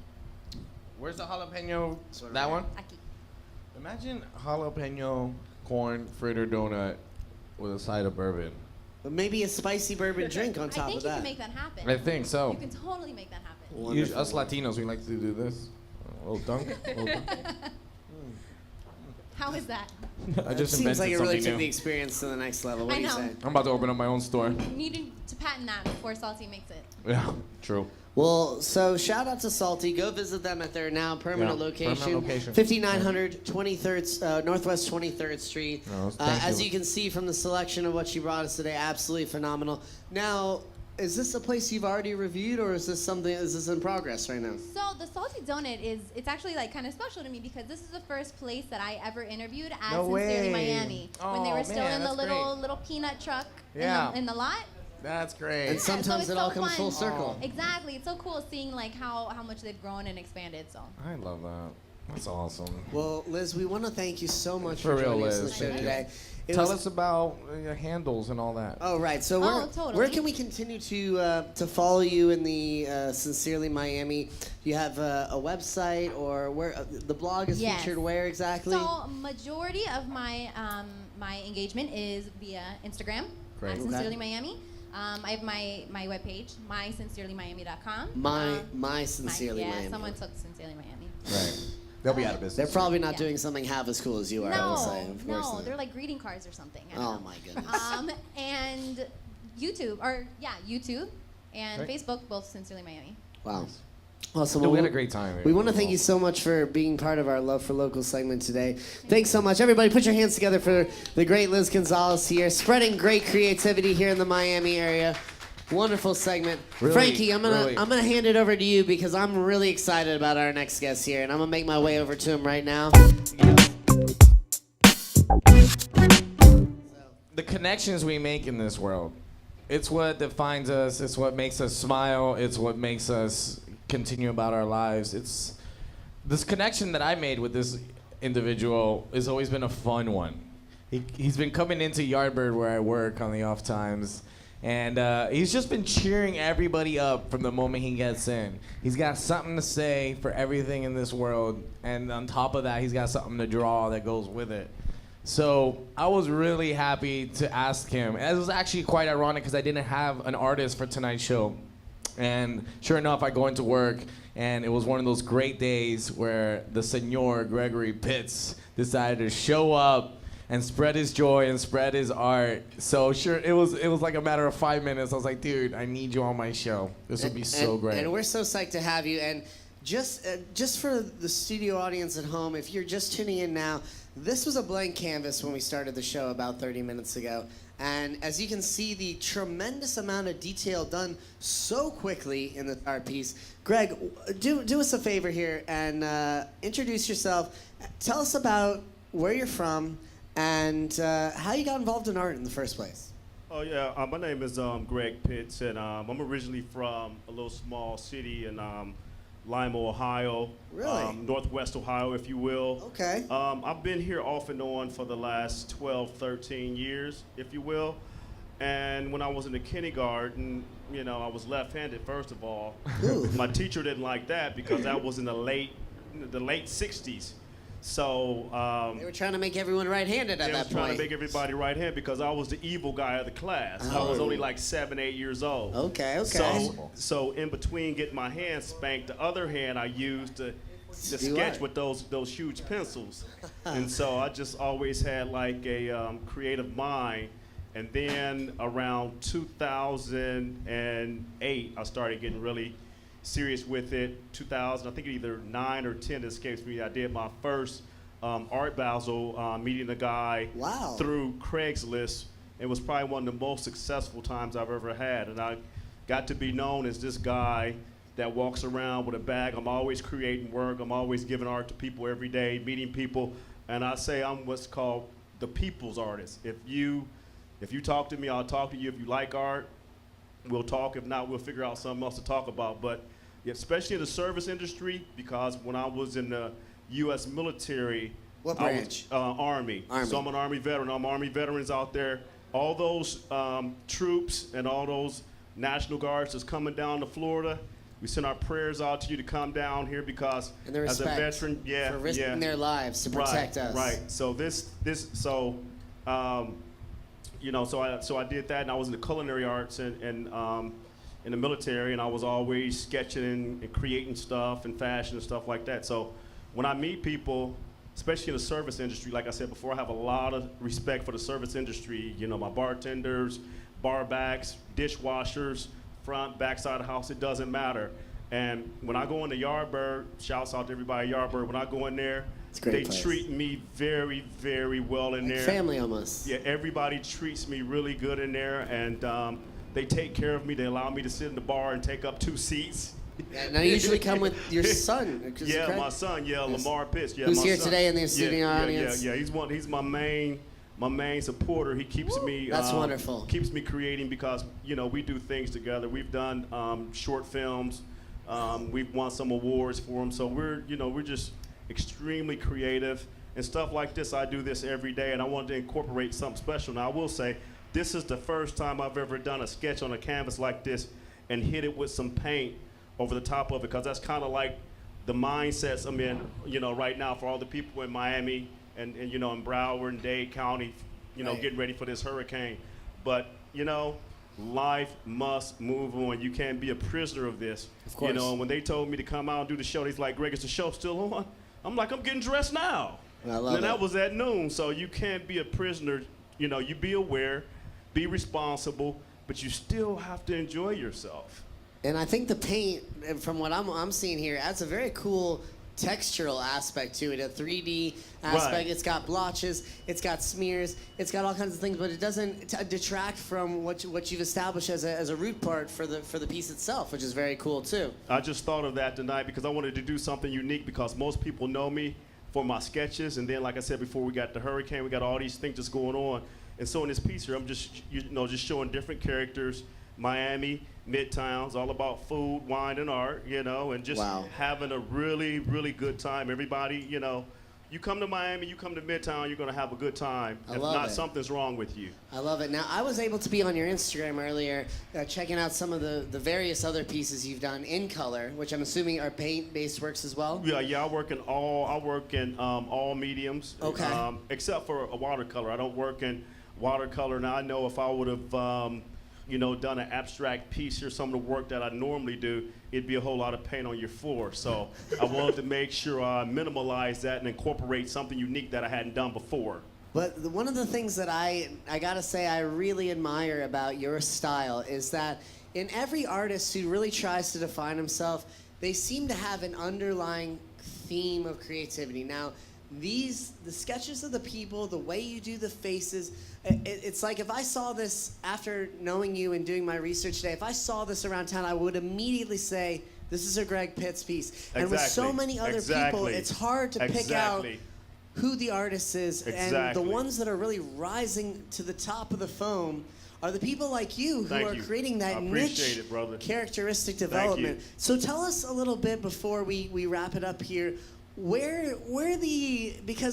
Where's the jalapeno? Sort of That right. one? Aquí. Imagine jalapeno corn fritter donut with a side of bourbon. But maybe a spicy bourbon drink on I top think of you that. can make that happen. I think so. You can totally make that happen. Wonderful. Us Latinos, we like to do this. A little dunk. A little dunk. How is that? I just Seems invented like it really something took new. the experience to the next level. What I do you know. say? I'm about to open up my own store. Needing to patent that before Salty makes it. Yeah, true. Well, so shout out to Salty. Go visit them at their now permanent Yeah, location. permanent location. 5900 23rd, Northwest 23rd Street. No, thank As you. you can see from the selection of what she brought us today, absolutely phenomenal. Now, is this a place you've already reviewed, or is this in progress right now? So the Salty Donut it's actually like kind of special to me because this is the first place that I ever interviewed at No Sincerely way. Miami when they Oh, were still man, in the that's little peanut truck Yeah. in the lot. That's great. And sometimes it's it so all comes fun. full circle. Exactly, it's so cool seeing like how much they've grown and expanded. So I love that. That's awesome. Well, Liz, we want to thank you so much For for real, joining us on the Liz. show today. Tell us about your handles and all that. Oh, right. So totally. where can we continue to follow you in the Sincerely Miami? Do you have a website, or where the blog is Yes. featured where exactly? So majority of my my engagement is via Instagram Great. at Okay. Sincerely Miami. I have my webpage, mysincerelymiami.com. My Sincerely yeah, Miami. someone took Sincerely Miami. Right. They'll be out of business. They're probably not Yeah. doing something half as cool as you are, I will say. Of course no, not. they're like greeting cards or something. I don't Oh know. my goodness. And YouTube, YouTube and Great. Facebook, both Sincerely Miami. Wow. Awesome. We Well, had a great time. We want to thank you so much for being part of our Love for Local segment today. Thanks so much. Everybody put your hands together for the great Liz Gonzalez here, spreading great creativity here in the Miami area. Wonderful segment. Really, Frankie, I'm really. gonna hand it over to you because I'm really excited about our next guest here, and I'm gonna make my way over to him right now. The connections we make in this world, it's what defines us. It's what makes us smile. It's what makes us continue about our lives. It's this connection that I made with this individual has always been a fun one. He's been coming into Yardbird where I work on the off times, and he's just been cheering everybody up from the moment he gets in. He's got something to say for everything in this world, and on top of that, he's got something to draw that goes with it. So I was really happy to ask him. It was actually quite ironic because I didn't have an artist for tonight's show. And sure enough, I go into work, and it was one of those great days where the Senor Gregory Pitts decided to show up and spread his joy and spread his art. So sure, it was like a matter of 5 minutes. I was like, dude, I need you on my show. This would be so great. And we're so psyched to have you. And just for the studio audience at home, if you're just tuning in now, this was a blank canvas when we started the show about 30 minutes ago. And as you can see, the tremendous amount of detail done so quickly in the art piece. Greg, do us a favor here and introduce yourself. Tell us about where you're from and how you got involved in art in the first place. Oh yeah, my name is Greg Pitts, and I'm originally from a little small city in Lima, Ohio. Really? Northwest Ohio, if you will. Okay. I've been here off and on for the last 12, 13 years, if you will. And when I was in the kindergarten, you know, I was left-handed, first of all. Ooh. My teacher didn't like that because that was in the late 60s. So They were trying to make everyone right-handed at they that was trying point. to make everybody right-handed because I was the evil guy of the class. I was Oh. only like 7, 8 years old. Okay. So in between getting my hand spanked, the other hand I used to sketch art. with those huge pencils. And so I just always had like a creative mind. And then around 2008, I started getting really serious with it. 2000, I think either 9 or 10 escapes me. I did my first Art Basel meeting a guy Wow. through Craigslist. It was probably one of the most successful times I've ever had. And I got to be known as this guy that walks around with a bag. I'm always creating work. I'm always giving art to people every day, meeting people. And I say I'm what's called the people's artist. If you talk to me, I'll talk to you. If you like art, we'll talk. If not, we'll figure out something else to talk about. But especially in the service industry, because when I was in the U.S. military, What I branch? was Army. Army. So I'm an Army veteran. I'm Army veterans out there. All those troops and all those National Guards that's coming down to Florida, we send our prayers out to you to come down here because And the as a respect veteran, for risking their lives to protect us. Right. So you know, so I did that, and I was in the culinary arts and in the military, and I was always sketching and creating stuff and fashion and stuff like that. So when I meet people, especially in the service industry, like I said before, I have a lot of respect for the service industry. You know, my bartenders, bar backs, dishwashers, front, back side of the house, it doesn't matter. And when I go into Yardbird, shouts out to everybody at Yardbird, when I go in there, It's a great they place. treat me very, very well in there. Family almost. Yeah, everybody treats me really good in there, and they take care of me. They allow me to sit in the bar and take up 2 seats. Yeah, now you usually come with your son. Yeah, correct? my son. Yeah, Yes. Lamar Pitts. Yeah, Who's my here son. today in the studio audience. Yeah. He's my main supporter. He keeps me. That's wonderful. Keeps me creating because we do things together. We've done short films. We've won some awards for him. So we're just extremely creative, and stuff like this. I do this every day, and I wanted to incorporate something special. Now, I will say, this is the first time I've ever done a sketch on a canvas like this and hit it with some paint over the top of it, because that's kind of like the mindsets I'm in, right now for all the people in Miami and in Broward and Dade County, Right. getting ready for this hurricane. But, life must move on. You can't be a prisoner of this. Of course. And when they told me to come out and do the show, they's like, Greg, is the show still on? I'm like, I'm getting dressed now. I love And it. that was at noon, so you can't be a prisoner. You be aware, be responsible, but you still have to enjoy yourself. And I think the paint, from what I'm seeing here, adds a very cool textural aspect to it, a 3D aspect. Right. It's got blotches, it's got smears, it's got all kinds of things, but it doesn't detract from what you've established as a root part for the piece itself, which is very cool too. I just thought of that tonight because I wanted to do something unique, because most people know me for my sketches, and then like I said before, we got the hurricane, we got all these things just going on, and so in this piece here, I'm just just showing different characters, Miami, Midtown's all about food, wine, and art, and just Wow. having a really, really good time. Everybody, you come to Miami, you come to Midtown, you're gonna have a good time. I If love not, it. something's wrong with you. I love it. Now, I was able to be on your Instagram earlier, checking out some of the various other pieces you've done in color, which I'm assuming are paint-based works as well. Yeah, I work in all mediums. Okay. Except for a watercolor. I don't work in watercolor. Now I know if I would have, done an abstract piece or some of the work that I normally do, it'd be a whole lot of paint on your floor. So I wanted to make sure I minimalize that and incorporate something unique that I hadn't done before. But one of the things that I gotta say I really admire about your style is that in every artist who really tries to define himself, they seem to have an underlying theme of creativity. Now, the sketches of the people, the way you do the faces, it's like if I saw this after knowing you and doing my research today, if I saw this around town, I would immediately say, this is a Greg Pitts piece. And with so many other people, it's hard to pick out who the artist is. And the ones that are really rising to the top of the foam are the people like you who are creating that niche characteristic development. So tell us a little bit before we wrap it up here. Because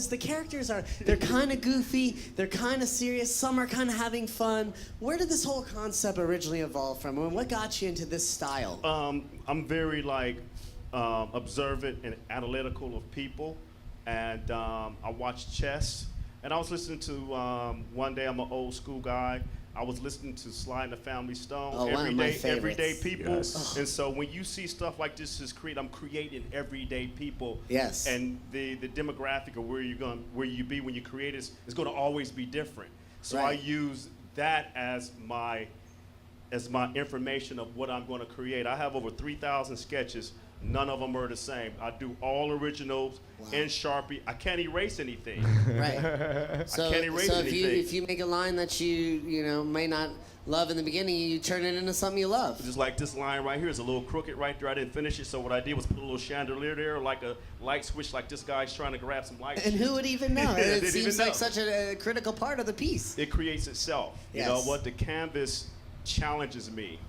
the characters they're kind of goofy, they're kind of serious, some are kind of having fun. Where did this whole concept originally evolve from, and what got you into this style? I'm very observant and analytical of people, and I watch chess. And I was listening to one day, I'm an old school guy. I was listening to Sly and the Family Stone, everyday people. Yes. And so when you see stuff like this I'm creating everyday people. Yes. And the demographic of where you be when you create is going to always be different. So I use that as my information of what I'm going to create. I have over 3,000 sketches. None of them are the same. I do all originals in Sharpie. I can't erase anything. Right. So, I can't erase anything. If you make a line that you may not love in the beginning, you turn it into something you love. Just like this line right here is a little crooked right there. I didn't finish it, so what I did was put a little chandelier there, like a light switch, like this guy's trying to grab some light. And who would even know? It seems like such a critical part of the piece. It creates itself. Yes. You know what? The canvas challenges me.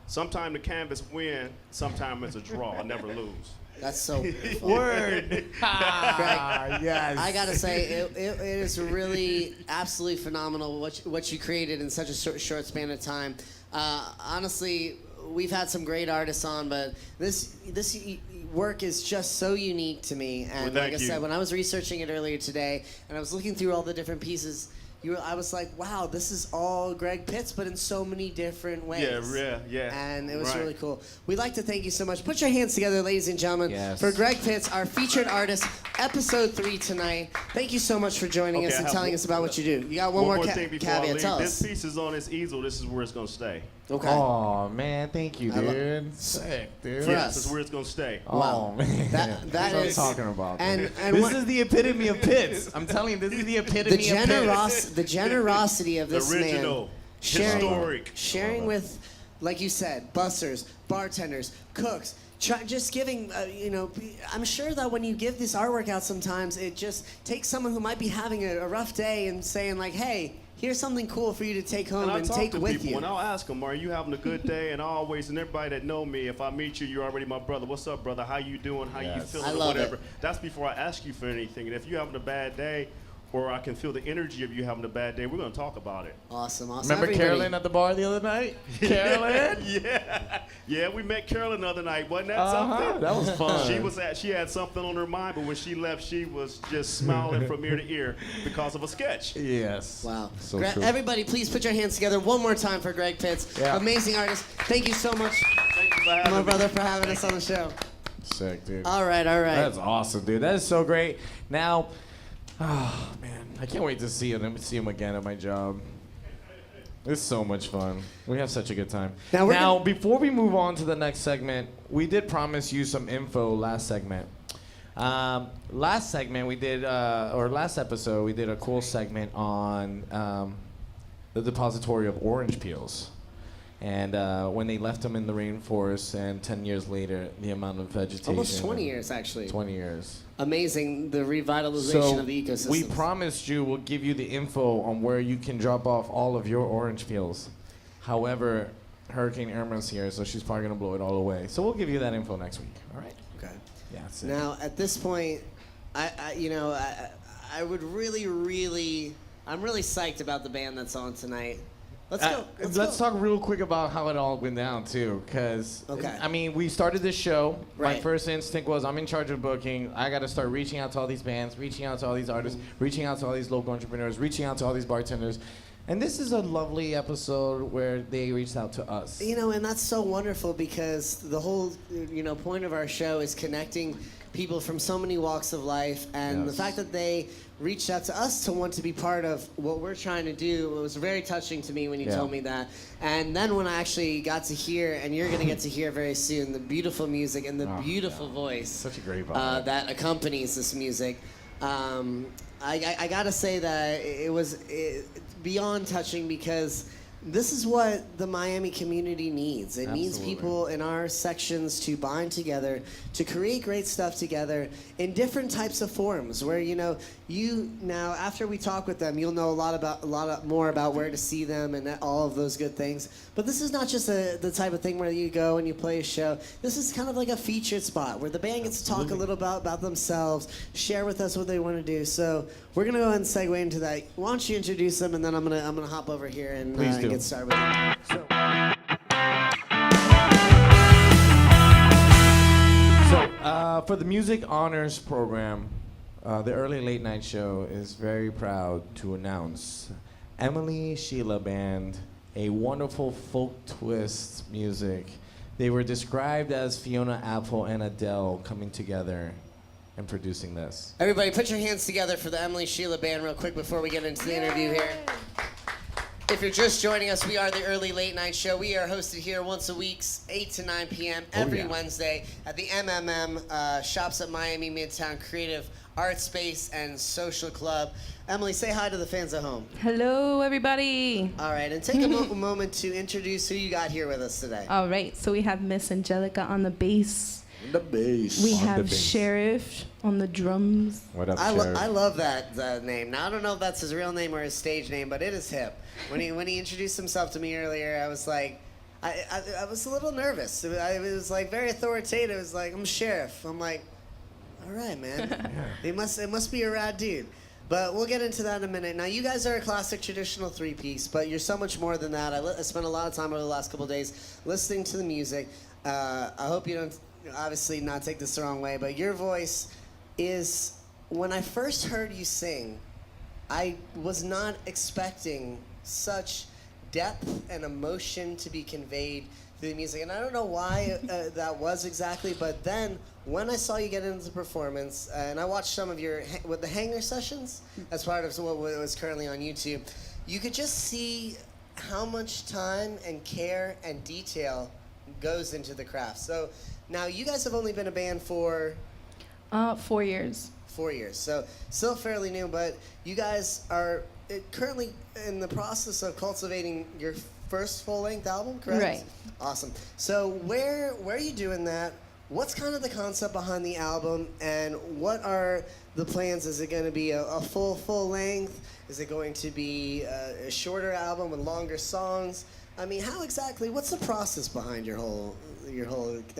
Sometimes the canvas win, sometimes it's a draw. I never lose. That's so Word. Greg, Yes. I gotta say, it is really absolutely phenomenal what you created in such a short span of time. Honestly, we've had some great artists on, but this work is just so unique to me. And like I said, when I was researching it earlier today, and I was looking through all the different pieces, I was like, wow, this is all Greg Pitts, but in so many different ways. Yeah. And it was really cool. We'd like to thank you so much. Put your hands together, ladies and gentlemen, for Greg Pitts, our featured artist, episode 3 tonight. Thank you so much for joining us and telling us about what you do. You got one more thing before caveat. I leave. Tell This us. piece is on this easel. This is where it's going to stay. Okay. Oh man, thank you, dude. Sick, dude. This is where it's going to stay. Oh man, that that's what I'm is talking about. and this is the epitome of Pitts. I'm telling you, this is the epitome of Pitts. The generosity of this original, man, sharing with, like you said, bussers, bartenders, cooks. Just giving, I'm sure that when you give this artwork out sometimes, it just takes someone who might be having a rough day and saying like, hey, here's something cool for you to take home And I and talk take to with people, you. and I'll ask them, "Are you having a good day?" And everybody that know me, if I meet you, you're already my brother. What's up, brother? How you doing? How you Yes. feeling? I Or love whatever. it. That's before I ask you for anything. And if you're having a bad day, or I can feel the energy of you having a bad day, we're gonna talk about it. Awesome. Remember Everybody- Carolyn at the bar the other night? Carolyn? Yeah, we met Carolyn the other night. Wasn't that Uh-huh. something? That was fun. She had something on her mind, but when she left, she was just smiling from ear to ear because of a sketch. Yes. Wow. So true. Everybody, please put your hands together one more time for Greg Pitts. Yeah. Amazing artist. Thank you so much, Thank you for having my me. brother, for having us on the show. Sick, dude. All right. That's awesome, dude. That is so great. Now, oh man, I can't wait to see him again at my job. It's so much fun. We have such a good time. Now, Before we move on to the next segment, we did promise you some info last segment. Last episode, we did a cool segment on the depository of orange peels. And when they left them in the rainforest, and 10 years later, the amount of vegetation. Almost 20 years, actually. 20 years. Amazing, the revitalization of the ecosystem. We promised you we'll give you the info on where you can drop off all of your orange peels. However, Hurricane Irma's here, so she's probably going to blow it all away. So we'll give you that info next week, all right? Okay. Yeah, that's it. Now, at this point, I would really, I'm really psyched about the band that's on tonight. Let's go. Let's talk real quick about how it all went down, too, because, Okay. I mean, we started this show. My Right. first instinct was I'm in charge of booking. I got to start reaching out to all these bands, reaching out to all these artists, reaching out to all these local entrepreneurs, reaching out to all these bartenders. And this is a lovely episode where they reached out to us. And that's so wonderful because the whole, point of our show is connecting people from so many walks of life, and the Yes. fact that they reached out to us to want to be part of what we're trying to do was very touching to me when you Yeah. told me that. And then when I actually got to hear, and you're going to get to hear very soon, the beautiful music and the beautiful voice Such a great vibe. that accompanies this music. I gotta say that it was beyond touching because this is what the Miami community needs. It needs Absolutely. people in our sections to bind together, to create great stuff together in different types of forms. Where you now after we talk with them, you'll know a lot more about where to see them and all of those good things. But this is not just the type of thing where you go and you play a show. This is kind of like a featured spot where the band gets to talk a little about themselves, share with us what they want to do. So we're gonna go ahead and segue into that. Why don't you introduce them, and then I'm gonna hop over here and Please do. get started with them. So, for the Music Honors Program, the Early Late Night Show is very proud to announce Emily Sheila Band, a wonderful folk twist music. They were described as Fiona Apple and Adele coming together and producing this. Everybody, put your hands together for the Emily Sheila Band real quick before we get into the interview here. If you're just joining us, we are the Early Late Night Show. We are hosted here once a week, 8 to 9 p.m. every Wednesday at the MMM Shops at Miami Midtown Creative Art Space and Social Club. Emily, say hi to the fans at home. Hello, everybody. All right, and take a moment to introduce who you got here with us today. All right, so we have Miss Angelica on the bass. The bass. We have Sheriff on the drums. What up, I Sheriff? love that name. Now, I don't know if that's his real name or his stage name, but it is hip. When he introduced himself to me earlier, I was like, I was a little nervous. It was like very authoritative. It was like, I'm Sheriff. I'm like, all right, man. It must be a rad dude. But we'll get into that in a minute. Now, you guys are a classic traditional three-piece, but you're so much more than that. I spent a lot of time over the last couple of days listening to the music. I hope you don't, obviously, not take this the wrong way, but your voice is, when I first heard you sing, I was not expecting such depth and emotion to be conveyed through the music. And I don't know why that was exactly, but then when I saw you get into the performance, and I watched some of your, with the Hanger sessions, as part of what was currently on YouTube, you could just see how much time and care and detail goes into the craft. So now you guys have only been a band for 4 years. 4 years, so still fairly new, but you guys are currently in the process of cultivating your first full-length album, correct? Right. Awesome. So where are you doing that? what's kind of the concept behind the album, and what are the plans? Is it going to be a full length? Is it going to be a shorter album with longer songs? I mean, how exactly? What's the process behind your whole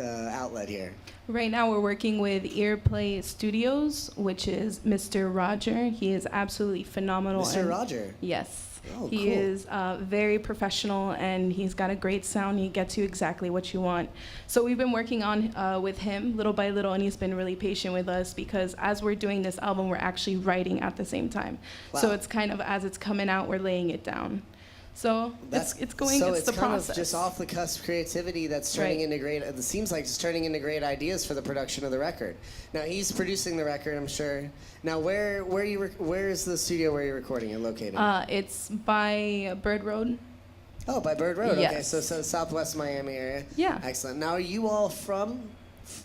outlet here? Right now, we're working with Earplay Studios, which is Mr. Roger. He is absolutely phenomenal. Mr. Roger. Yes. Oh, he cool. is very professional, and he's got a great sound. He gets you exactly what you want. So we've been working on with him little by little, and he's been really patient with us because as we're doing this album, we're actually writing at the same time. Wow. So it's kind of as it's coming out, we're laying it down. So it's going. So it's the it's kind process. of just off the cusp creativity that's turning Right. into great. It seems like just turning into great ideas for the production of the record. Now he's producing the record, I'm sure. Now where is the studio where you're recording it located? It's by Bird Road. Oh, by Bird Road. Okay, Yes. so southwest Miami area. Yeah. Excellent. Now are you all from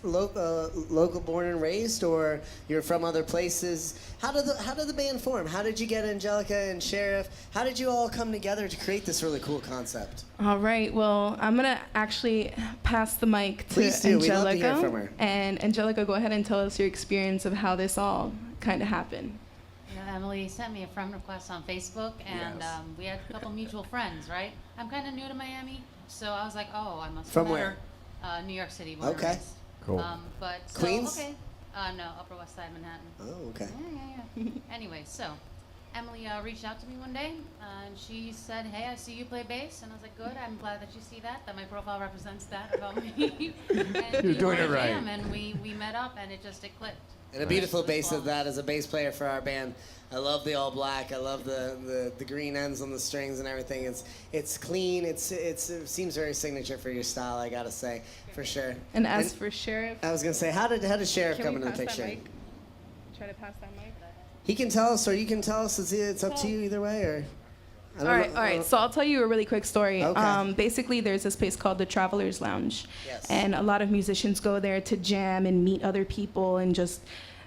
local, born and raised, or you're from other places? How did the band form? How did you get Angelica and Sheriff? How did you all come together to create this really cool concept? All right. Well, I'm gonna actually pass the mic to Please do. We'd Angelica. love to hear from her. And Angelica, go ahead and tell us your experience of how this all kind of happened. You know, Emily sent me a friend request on Facebook, and Yes. we had a couple mutual friends, right? I'm kind of new to Miami, so I was like, oh, I must From have met where? her. New York City. born and Okay. raised. Cool. But so, Queens? okay. No, Upper West Side, Manhattan. Oh, okay. Yeah. Anyway, so Emily reached out to me one day, and she said, "Hey, I see you play bass," and I was like, "Good. I'm glad that you see that. That my profile represents that about me." And You're doing wanna it right. jam, and we met up, and it clicked. And a beautiful It was bass of flawless. that as a bass player for our band. I love the all black. I love the green ends on the strings and everything. It's clean. It seems very signature for your style, I gotta say, for sure. And as for Sheriff, I was gonna say, how did Sheriff can come we into the pass that picture? mic? Try to pass that mic. He can tell us, or you can tell us. It's up to you either way, or. I don't know. All right. So I'll tell you a really quick story. Okay. Basically, there's this place called the Travelers Lounge, Yes. and a lot of musicians go there to jam and meet other people, and just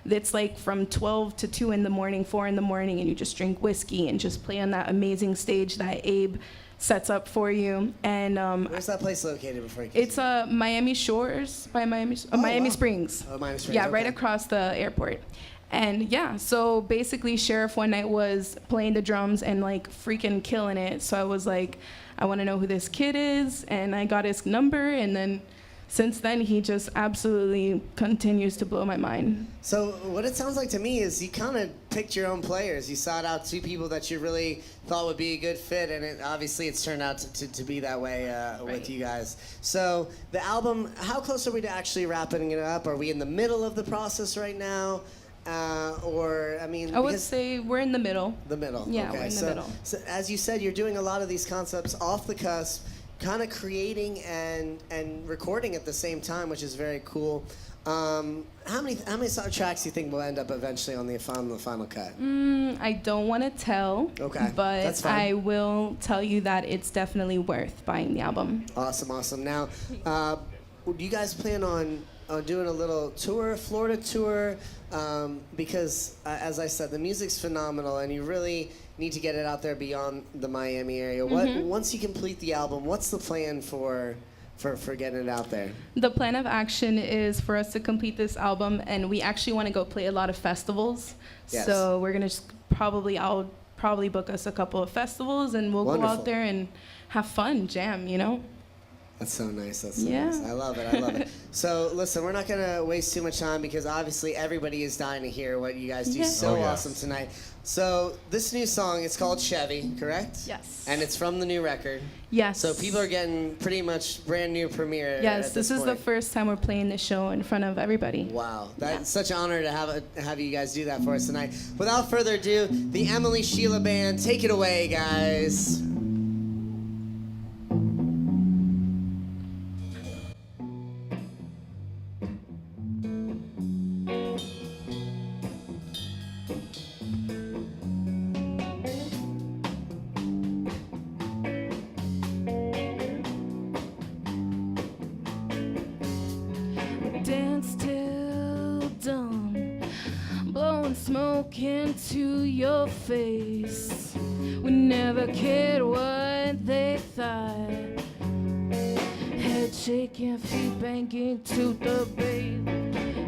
it's like from 12 to 2 in the morning, 4 in the morning, and you just drink whiskey and just play on that amazing stage that Abe sets up for you. And Where's that place located before you? it's Miami Shores by Miami Oh, Miami wow. Springs. Oh, Miami Springs, Yeah, right okay. across the airport. And yeah, so basically Sheriff one night was playing the drums and like freaking killing it. So I was like, I want to know who this kid is, and I got his number, and then since then he just absolutely continues to blow my mind. So what it sounds like to me is you kind of picked your own players. You sought out two people that you really thought would be a good fit, and it's turned out to be that way with Right. you guys. So the album, how close are we to actually wrapping it up? Are we in the middle of the process right now? Or, I mean, I would because- say we're in the middle. The middle. Yeah, okay. we're in the so, middle. So as you said, you're doing a lot of these concepts off the cusp, kind of creating and recording at the same time, which is very cool. How many tracks do you think will end up eventually on the final cut? I don't want to tell. Okay, But that's fine. I will tell you that it's definitely worth buying the album. Awesome. Now, do you guys plan on doing a little tour, Florida tour? Because, as I said, the music's phenomenal, and you really need to get it out there beyond the Miami area. Once you complete the album, what's the plan for getting it out there? The plan of action is for us to complete this album, and we actually want to go play a lot of festivals. Yes. So we're gonna I'll probably book us a couple of festivals, and we'll go Wonderful. out there and have fun, jam. You know. That's so nice. Yeah. Nice. I love it. So listen, we're not gonna waste too much time because obviously everybody is dying to hear what you guys do Yeah. so Oh, yes. awesome tonight. So this new song, it's called Chevy, correct? Yes. And it's from the new record. Yes. So people are getting pretty much brand new premiere. Yes, at this is the point. first time we're playing the show in front of everybody. Wow, that's such an honor to have you guys do that for us tonight. Without further ado, the Emily Sheila Band, take it away, guys. Dance till dawn, blowing smoke into your face. We never cared what they thought. Head shaking feet banging to the bass.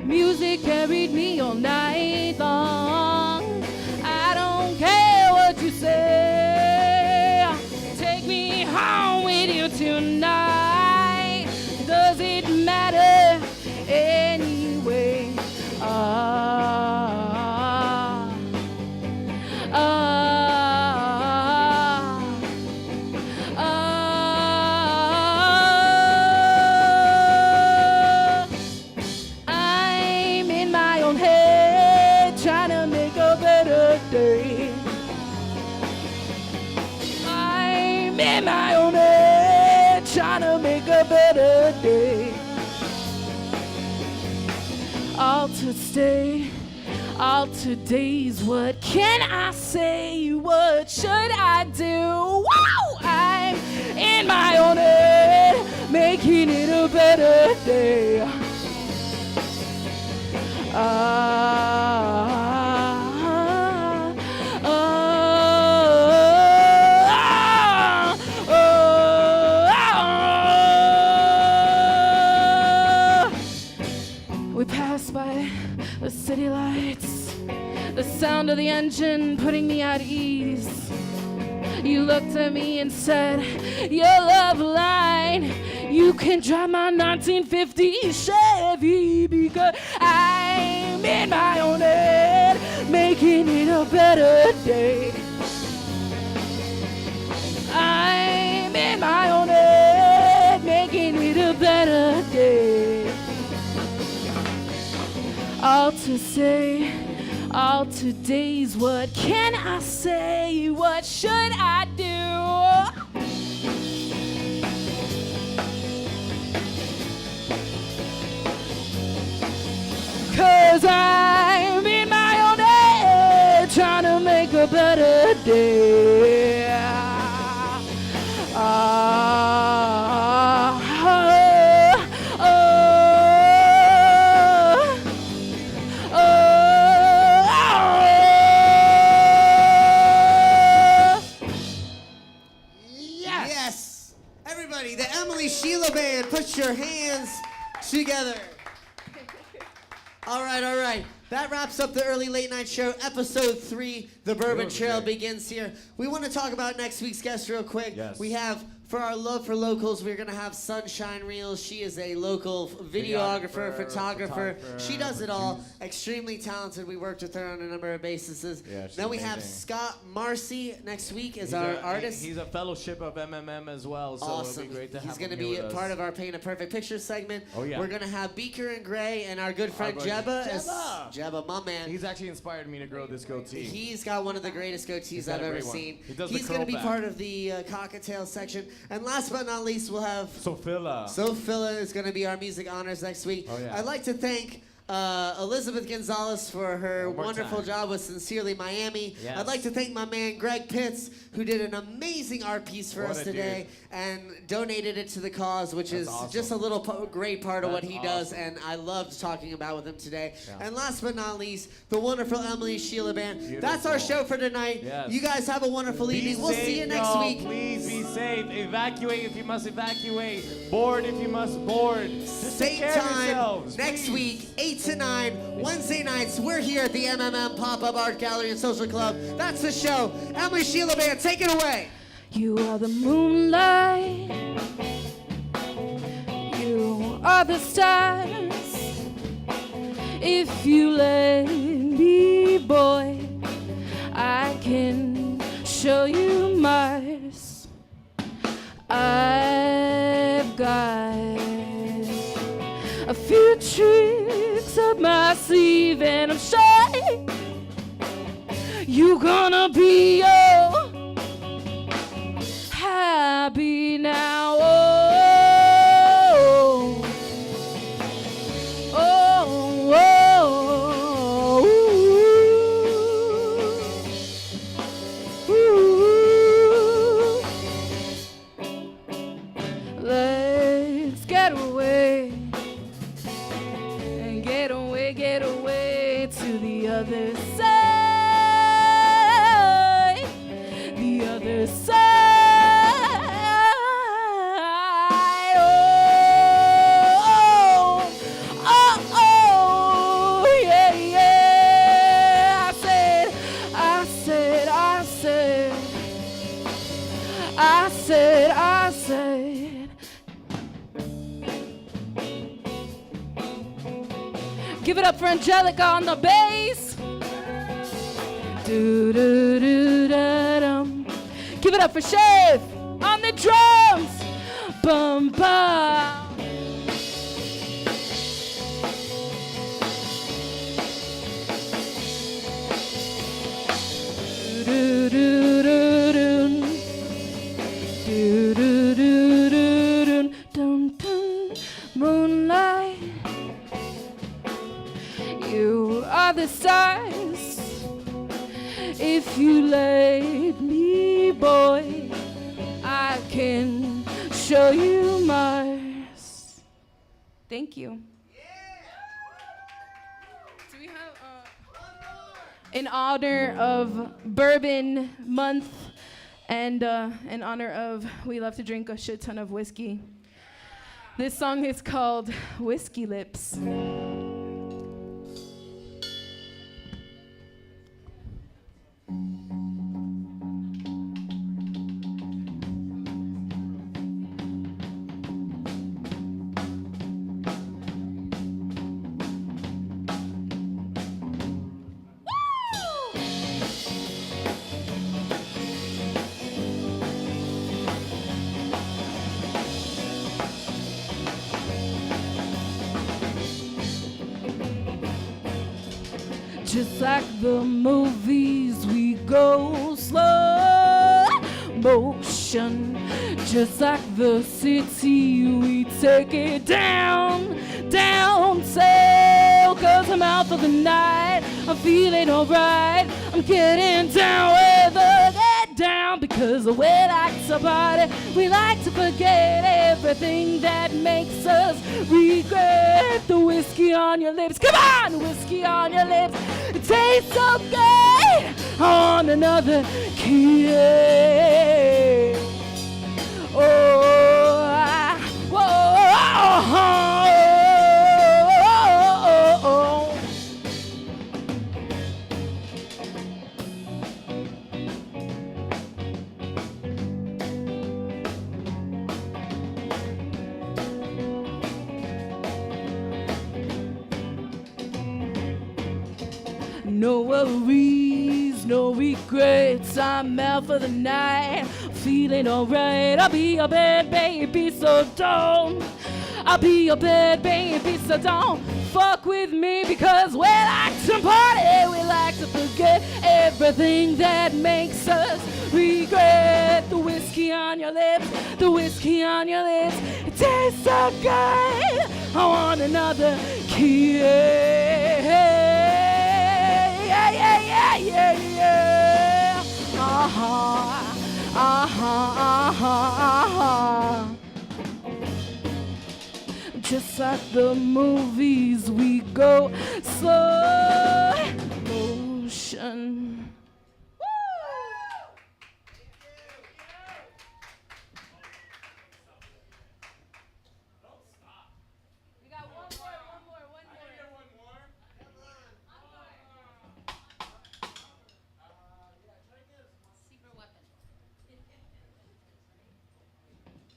Music carried me all night long. I don't care what you say. Take me home with you tonight. Does it matter anyway? I'm in my own head trying to make a better day. I'm in my own head trying to make a better day. Altered days, what can I say? What should I do? Wow! I'm in my own head, making it a better day. We passed by the city lights, the sound of the engine putting me at ease. You looked at me and said, your love line, you can drive my 1950 Chevy, because I'm in my own head, making it a better day. I'm in my own head, making it a better day. All today's, what can I say? What should I do? 'Cause I'm in my own head, trying to make a better day. Yes! Everybody, the Sheila Band, put your hands together. All right. That wraps up the early late night show, episode 3. The Bourbon Trail begins here. We want to talk about next week's guest real quick. Yes. We have, for our love for locals, we're going to have Sunshine Reels. She is a local videographer, photographer. She does it all. Extremely talented. We worked with her on a number of bases. Yeah, she's then we have amazing. Scott Marcy next week as He's our a- artist. He's a fellowship of MMM as well, so Awesome. it'll be great to have He's him going to here be with a us. part of our Paint a Perfect Picture segment. Oh, yeah. We're going to have Beaker and Gray and our good friend buddy. Jebba. Jebba! Jebba, my man. He's actually inspired me to grow this goatee. He's got one of the greatest goatees He's got I've a ever great one. seen. He does the He's going to be curl part back. of the cocktail section. And last but not least, we'll have Sophilla. Sophilla is going to be our music honors next week. Oh, yeah. I'd like to thank Elizabeth Gonzalez for her One more wonderful time. job with Sincerely Miami. Yes. I'd like to thank my man Greg Pitts, who did an amazing art piece for What us a today and donated it to the cause, which That's is awesome. just a little great part of what That's he does, awesome. and I loved talking about with him today. Yeah. And last but not least, the wonderful Emily Sheila Band. That's our Beautiful. show for tonight. Yes. You guys have a wonderful Be evening. We'll see you safe, next y'all. week. Please be safe. Evacuate if you must evacuate. Board if you must board. Just take Same care of time yourselves, next please. week, 8 to 9, Wednesday nights. We're here at the MMM Pop-Up Art Gallery and Social Club. That's the show. Emily Sheila Band, take it away. You are the moonlight. You are the stars. If you let me, boy, I can show you Mars. I've got a few tricks up my sleeve, and I'm shy you gonna be happy now. Let's get away and get away to the other side, the other side. Oh. Give it up for Angelica on the bass. Do do do da dum. Give it up for Chef on the drums. Bum bum. Do do do do. Do do do do do. Dum dum. Moonlight. You are the stars. If you let me, boy, I can show you Mars. Thank you. Do we have in honor of Bourbon Month and in honor of we love to drink a shit ton of whiskey. This song is called Whiskey Lips. Just like the movies, we go slow motion. Just like the city, we take it down, down sail. 'Cause I'm out for the night, I'm feeling alright. I'm getting down with the get down. Because we like to party, we like to forget everything that makes us regret. The whiskey on your lips, come on, whiskey on your lips. It tastes so good on another key. No worries, no regrets. I'm out for the night, feeling alright. I'll be your bad baby, so don't. I'll be your bad baby, so don't fuck with me. Because we like to party, we like to forget everything that makes us regret. The whiskey on your lips, the whiskey on your lips. It tastes so good, I want another kiss. Yeah, yeah. Just like the movies, we go slow motion.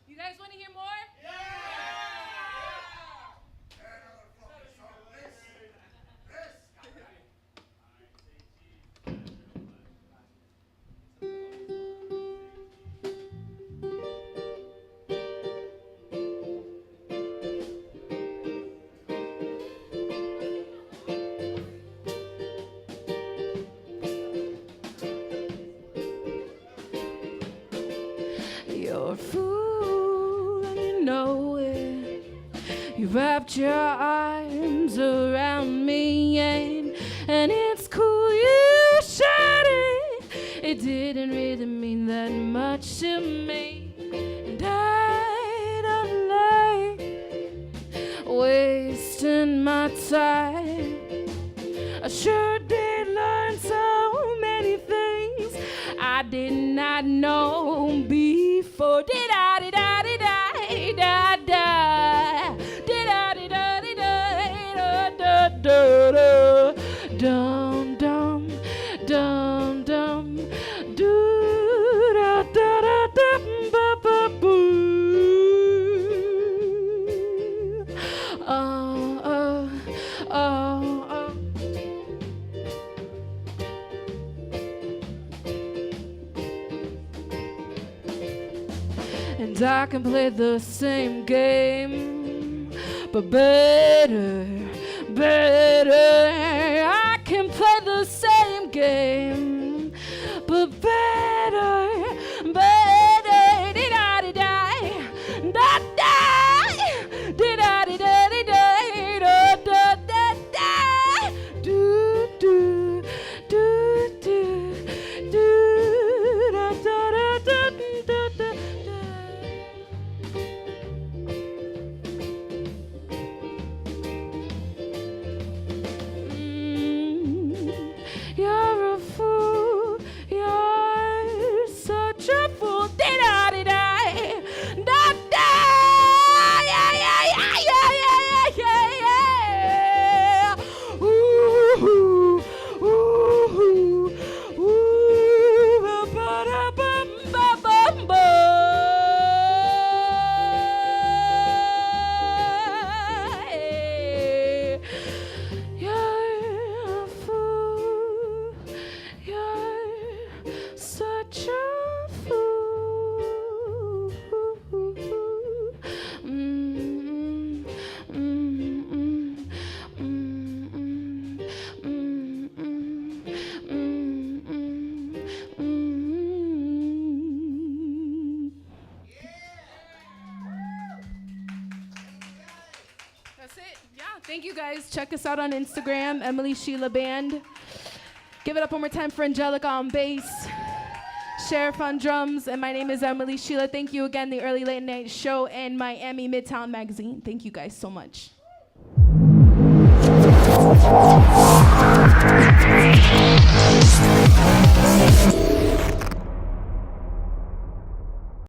You guys want to hear more? You're a fool and you know it. You wrapped your arms around me and it's cool you shared it. It didn't really mean that much to me. And I don't like wasting my time. I sure did learn so many things I did not know before. Did I, did I, did I, did I, did I, did I, did I, did I, da, da, da, dum, dum, dum, dum, do, da, da, da, da, ba, ba, boo. Oh, oh, oh. And I can play the same game, but better. I can play the same game, but better. Dee-da-dee-da, da-da, dee-da-dee-da-dee-da, da-da-da-da, do-do, do-do, do-da-da-da-da-da-da. You're a fool, you're such a fool. Dee-da-dee-da, da-da, yeah, yeah, yeah, yeah, yeah, yeah, yeah. Ooh, ooh, ooh, ba-ba-da-bum-ba-bum-ba. You're a fool. You're such a fool. Mm, mm, mm, mm, mm, mm, mm. That's it. Yeah, thank you guys. Check us out on Instagram, Emily Sheila Band. Give it up one more time for Angelica on bass, Sheriff on drums, and my name is Emily Sheila. Thank you again, the Early Late Night Show and Miami Midtown Magazine. Thank you guys so much.